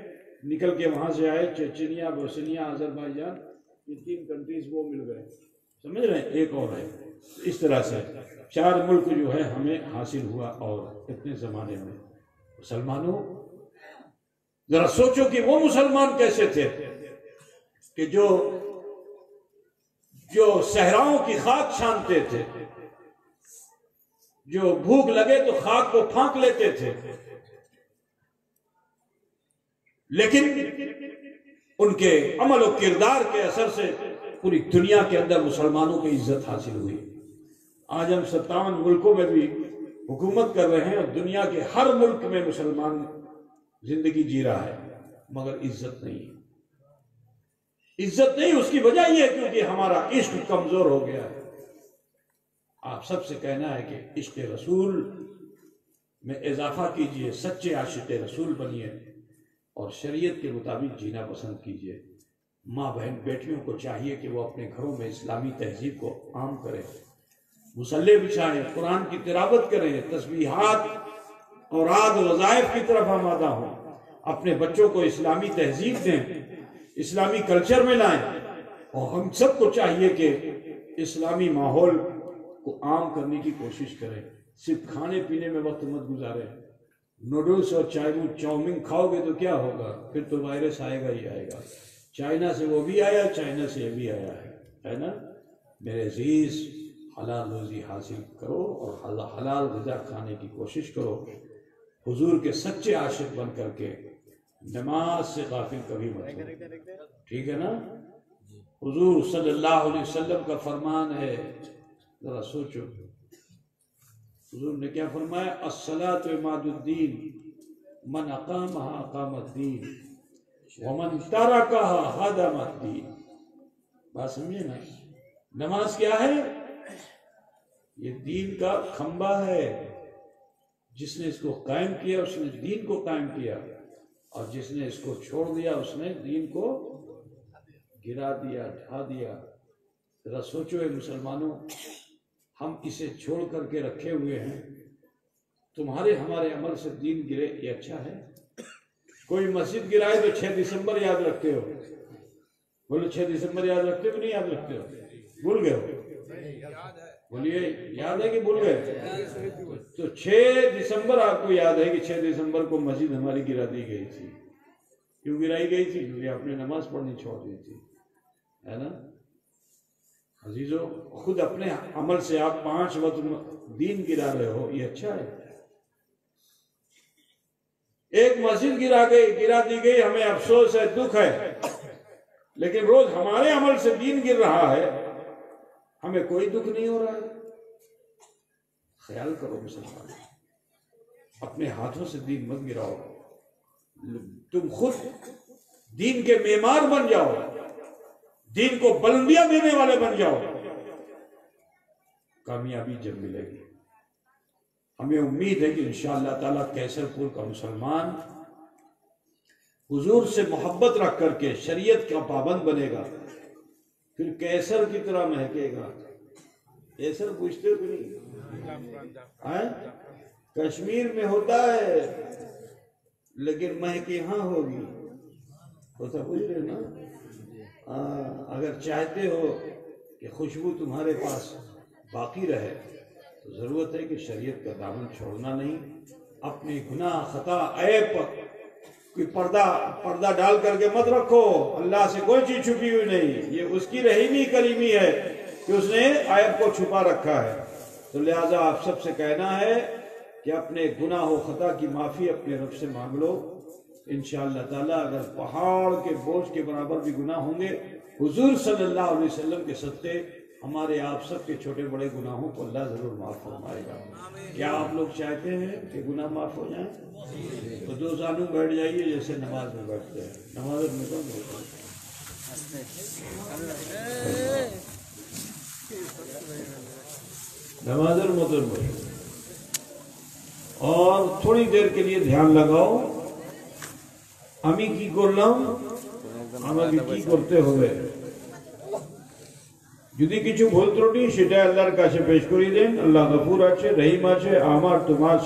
نکل کے وہاں سے آئے، چچنیا، بوسنیا، آذربائیجان، یہ 3 کنٹریز وہ مل گئے، سمجھ رہے ہیں؟ ایک اور ہے۔ اس طرح سے 4 ملک جو ہے ہمیں حاصل ہوا، اور اتنے زمانے میں مسلمانوں ذرا سوچو کہ وہ مسلمان کیسے تھے کہ جو صحراؤں کی خاک چھانتے تھے، جو بھوک لگے تو خاک کو پھانک لیتے تھے، لیکن ان کے عمل و کردار کے اثر سے پوری دنیا کے اندر مسلمانوں کی عزت حاصل ہوئی۔ آج ہم 57 ملکوں میں بھی حکومت کر رہے ہیں، اور دنیا کے ہر ملک میں مسلمان زندگی جی رہا ہے، مگر عزت نہیں ہے۔ عزت نہیں، اس کی وجہ یہ ہے کیونکہ ہمارا عشق کمزور ہو گیا ہے۔ آپ سب سے کہنا ہے کہ عشق رسول میں اضافہ کیجئے، سچے عاشق رسول بنیے، اور شریعت کے مطابق جینا پسند کیجئے۔ ماں بہن بیٹیوں کو چاہیے کہ وہ اپنے گھروں میں اسلامی تہذیب کو عام کریں، مصلی بچھائیں، قرآن کی تلاوت کریں، تسبیحات اور وظائف کی طرف آمادہ ہوں، اپنے بچوں کو اسلامی تہذیب دیں، اسلامی کلچر میں لائیں، اور ہم سب کو چاہیے کہ اسلامی ماحول کو عام کرنے کی کوشش کریں۔ صرف کھانے پینے میں وقت مت گزاریں۔ نوڈلز اور چاؤمین کھاؤ گے تو کیا ہوگا؟ پھر تو وائرس آئے گا ہی آئے گا۔ چائنا سے وہ بھی آیا، چائنا سے یہ بھی آیا ہے نا؟ میرے عزیز، حلال روزی حاصل کرو اور حلال غذا کھانے کی کوشش کرو، حضور کے سچے عاشق بن کر کے نماز سے غافل کبھی مت ہو، ٹھیک ہے نا؟ حضور صلی اللہ علیہ وسلم کا فرمان ہے، ذرا سوچو، حضور نے کیا فرمایا؟ الصلاۃ عماد الدین، من اقامها اقام الدین ومن ترکها ہدم الدین۔ بات سمجھے نا؟ نماز کیا ہے؟ یہ دین کا کھمبا ہے، جس نے اس کو قائم کیا اس نے دین کو قائم کیا، اور جس نے اس کو چھوڑ دیا اس نے دین کو گرا دیا، ڈھا دیا۔ ذرا سوچو اے مسلمانوں، ہم اسے چھوڑ کر کے رکھے ہوئے ہیں، تمہارے ہمارے عمل سے دین گرے، یہ اچھا ہے؟ کوئی مسجد گرائے تو 6 دسمبر یاد رکھتے ہو، بولو 6 دسمبر یاد رکھتے ہو کہ نہیں یاد رکھتے ہو؟ بھول گئے ہو؟ بولیے یاد ہے کہ بھول گئے؟ تو 6 دسمبر آپ کو یاد ہے کہ 6 دسمبر کو مسجد ہماری گرا دی گئی تھی۔ کیوں گرائی گئی تھی؟ کیونکہ آپ نے نماز پڑھنی چھوڑ دی تھی، ہے نا؟ عزیزو، خود اپنے عمل سے آپ 5 وقت دین گرا رہے ہو، یہ اچھا ہے؟ ایک مسجد گرا دی گئی، ہمیں افسوس ہے، دکھ ہے، لیکن روز ہمارے عمل سے دین گر رہا ہے، ہمیں کوئی دکھ نہیں ہو رہا ہے۔ خیال کرو مسلمان، اپنے ہاتھوں سے دین مت گراؤ، تم خود دین کے معمار بن جاؤ، دین کو بلندیاں دینے والے بن جاؤ، کامیابی جب ملے گی۔ ہمیں امید ہے کہ انشاءاللہ تعالیٰ کیسر پور کا مسلمان حضور سے محبت رکھ کر کے شریعت کا پابند بنے گا، پھر کیسر کی طرح مہکے گا۔ کیسر پوچھتے ہو کہ نہیں؟ کشمیر میں ہوتا ہے لیکن مہک یہاں ہوگی، ہوتا پوچھ رہے نا؟ اگر چاہتے ہو کہ خوشبو تمہارے پاس باقی رہے تو ضرورت ہے کہ شریعت کا دامن چھوڑنا نہیں، اپنے گناہ خطا عیب کوئی پردہ ڈال کر کے مت رکھو، اللہ سے کوئی چیز چھپی ہوئی نہیں، یہ اس کی رحیمی کریمی ہے کہ اس نے عیب کو چھپا رکھا ہے۔ تو لہٰذا آپ سب سے کہنا ہے کہ اپنے گناہ و خطا کی معافی اپنے رب سے مانگ لو، انشاءاللہ تعالیٰ اگر پہاڑ کے بوجھ کے برابر بھی گناہ ہوں گے، حضور صلی اللہ علیہ وسلم کے صدقے ہمارے آپ سب کے چھوٹے بڑے گناہوں کو اللہ ضرور معاف فرمائے گا۔ کیا آپ لوگ چاہتے ہیں کہ گناہ معاف ہو جائیں؟ تو دو زانوں بیٹھ جائیے جیسے نماز میں بیٹھتے ہیں، نماز میں کون بیٹھتا ہے؟ نماز المحترم، اور تھوڑی دیر کے لیے دھیان لگاؤ، আমি কি করলাম, আমাকে কি করতে হবে। যদি কিছু ভুল ত্রুটি সেটা আল্লাহর কাছে পেশ করে দেন, আল্লাহ গফুর আছে, রহিম আছে, আমার তোমার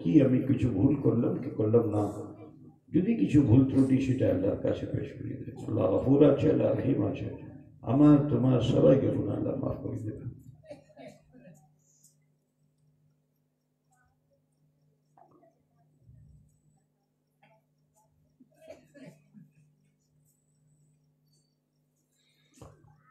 কি আমি কিছু ভুল করলাম কি করলাম না। যদি কিছু ভুল ত্রুটি সেটা আল্লাহর কাছে পেশ করে দেন, আল্লাহ গফুর আছে, আল্লাহ রহিম আছে, আমার তোমার সবাইকে গুনাহ আল্লাহ মাফ করে দেবেন।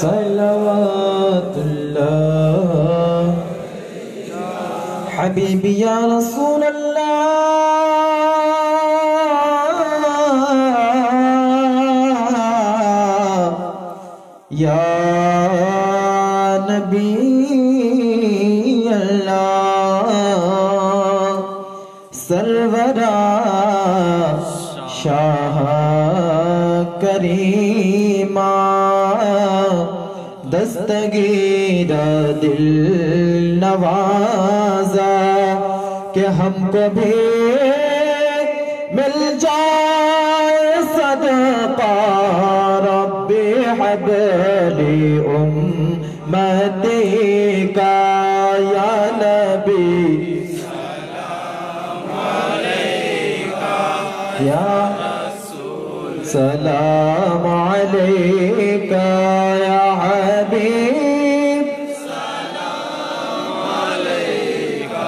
صلوات اللہ حبیبی یا رسول اللہ یا نبی اللہ سرورا شاہ کریمہ دستگیر دل نوازا کہ ہم کو بھی مل جائے صدقہ رب حبلی امتی کا یا نبی سلام علیکہ یا رسول سلام علیکہ یا حبیب سلام علیکہ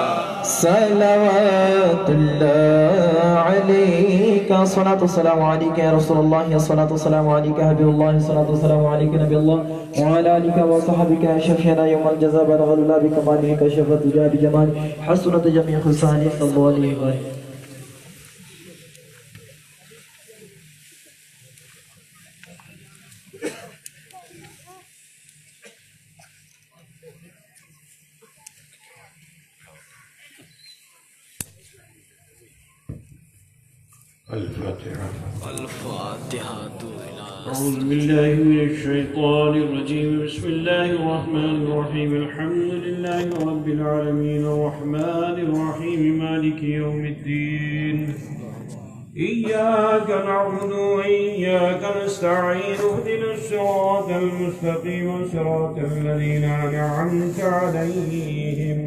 صلوات اللہ علیکہ صلاة والسلام علیکہ یا رسول اللہ صلاة والسلام علیکہ حبیب اللہ صلاة والسلام علیکہ نبی اللہ وعلى آلك وصحبك شفيعنا يوم الجزاء بلغ الله بكماله كشفت جاء بجماله حسنت جميع خصاله صلى الله عليه وسلم. الفاتحة. أعوذ بالله من الشيطان الرجيم. بسم الله الرحمن الرحيم. الحمد لله رب العالمين الرحمن الرحيم مالك يوم الدين. إياك نعبد وإياك نستعين اهدنا الصراط المستقيم صراط الذين أنعمت عليهم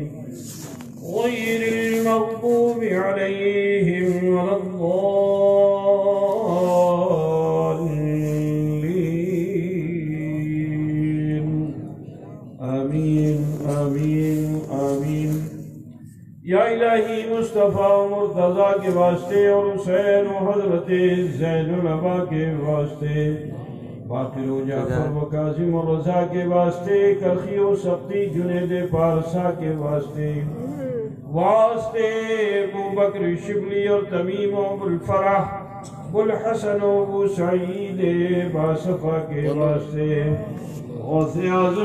غير المغضوب عليهم ولا الضالين. آمين آمين آمين. یا الہی مصطفیٰ و مرتضیٰ کے واسطے اور حسین و حضرت زین العبا کے واسطے باقر و جعفر و قاسم و رضا کے واسطے کرخی و سبتی جنید پارسا کے واسطے ابو بکر شبلی اور تمیم و ابو الفرح ابو الحسن و ابو سعید باصفہ کے واسطے غوث اعظم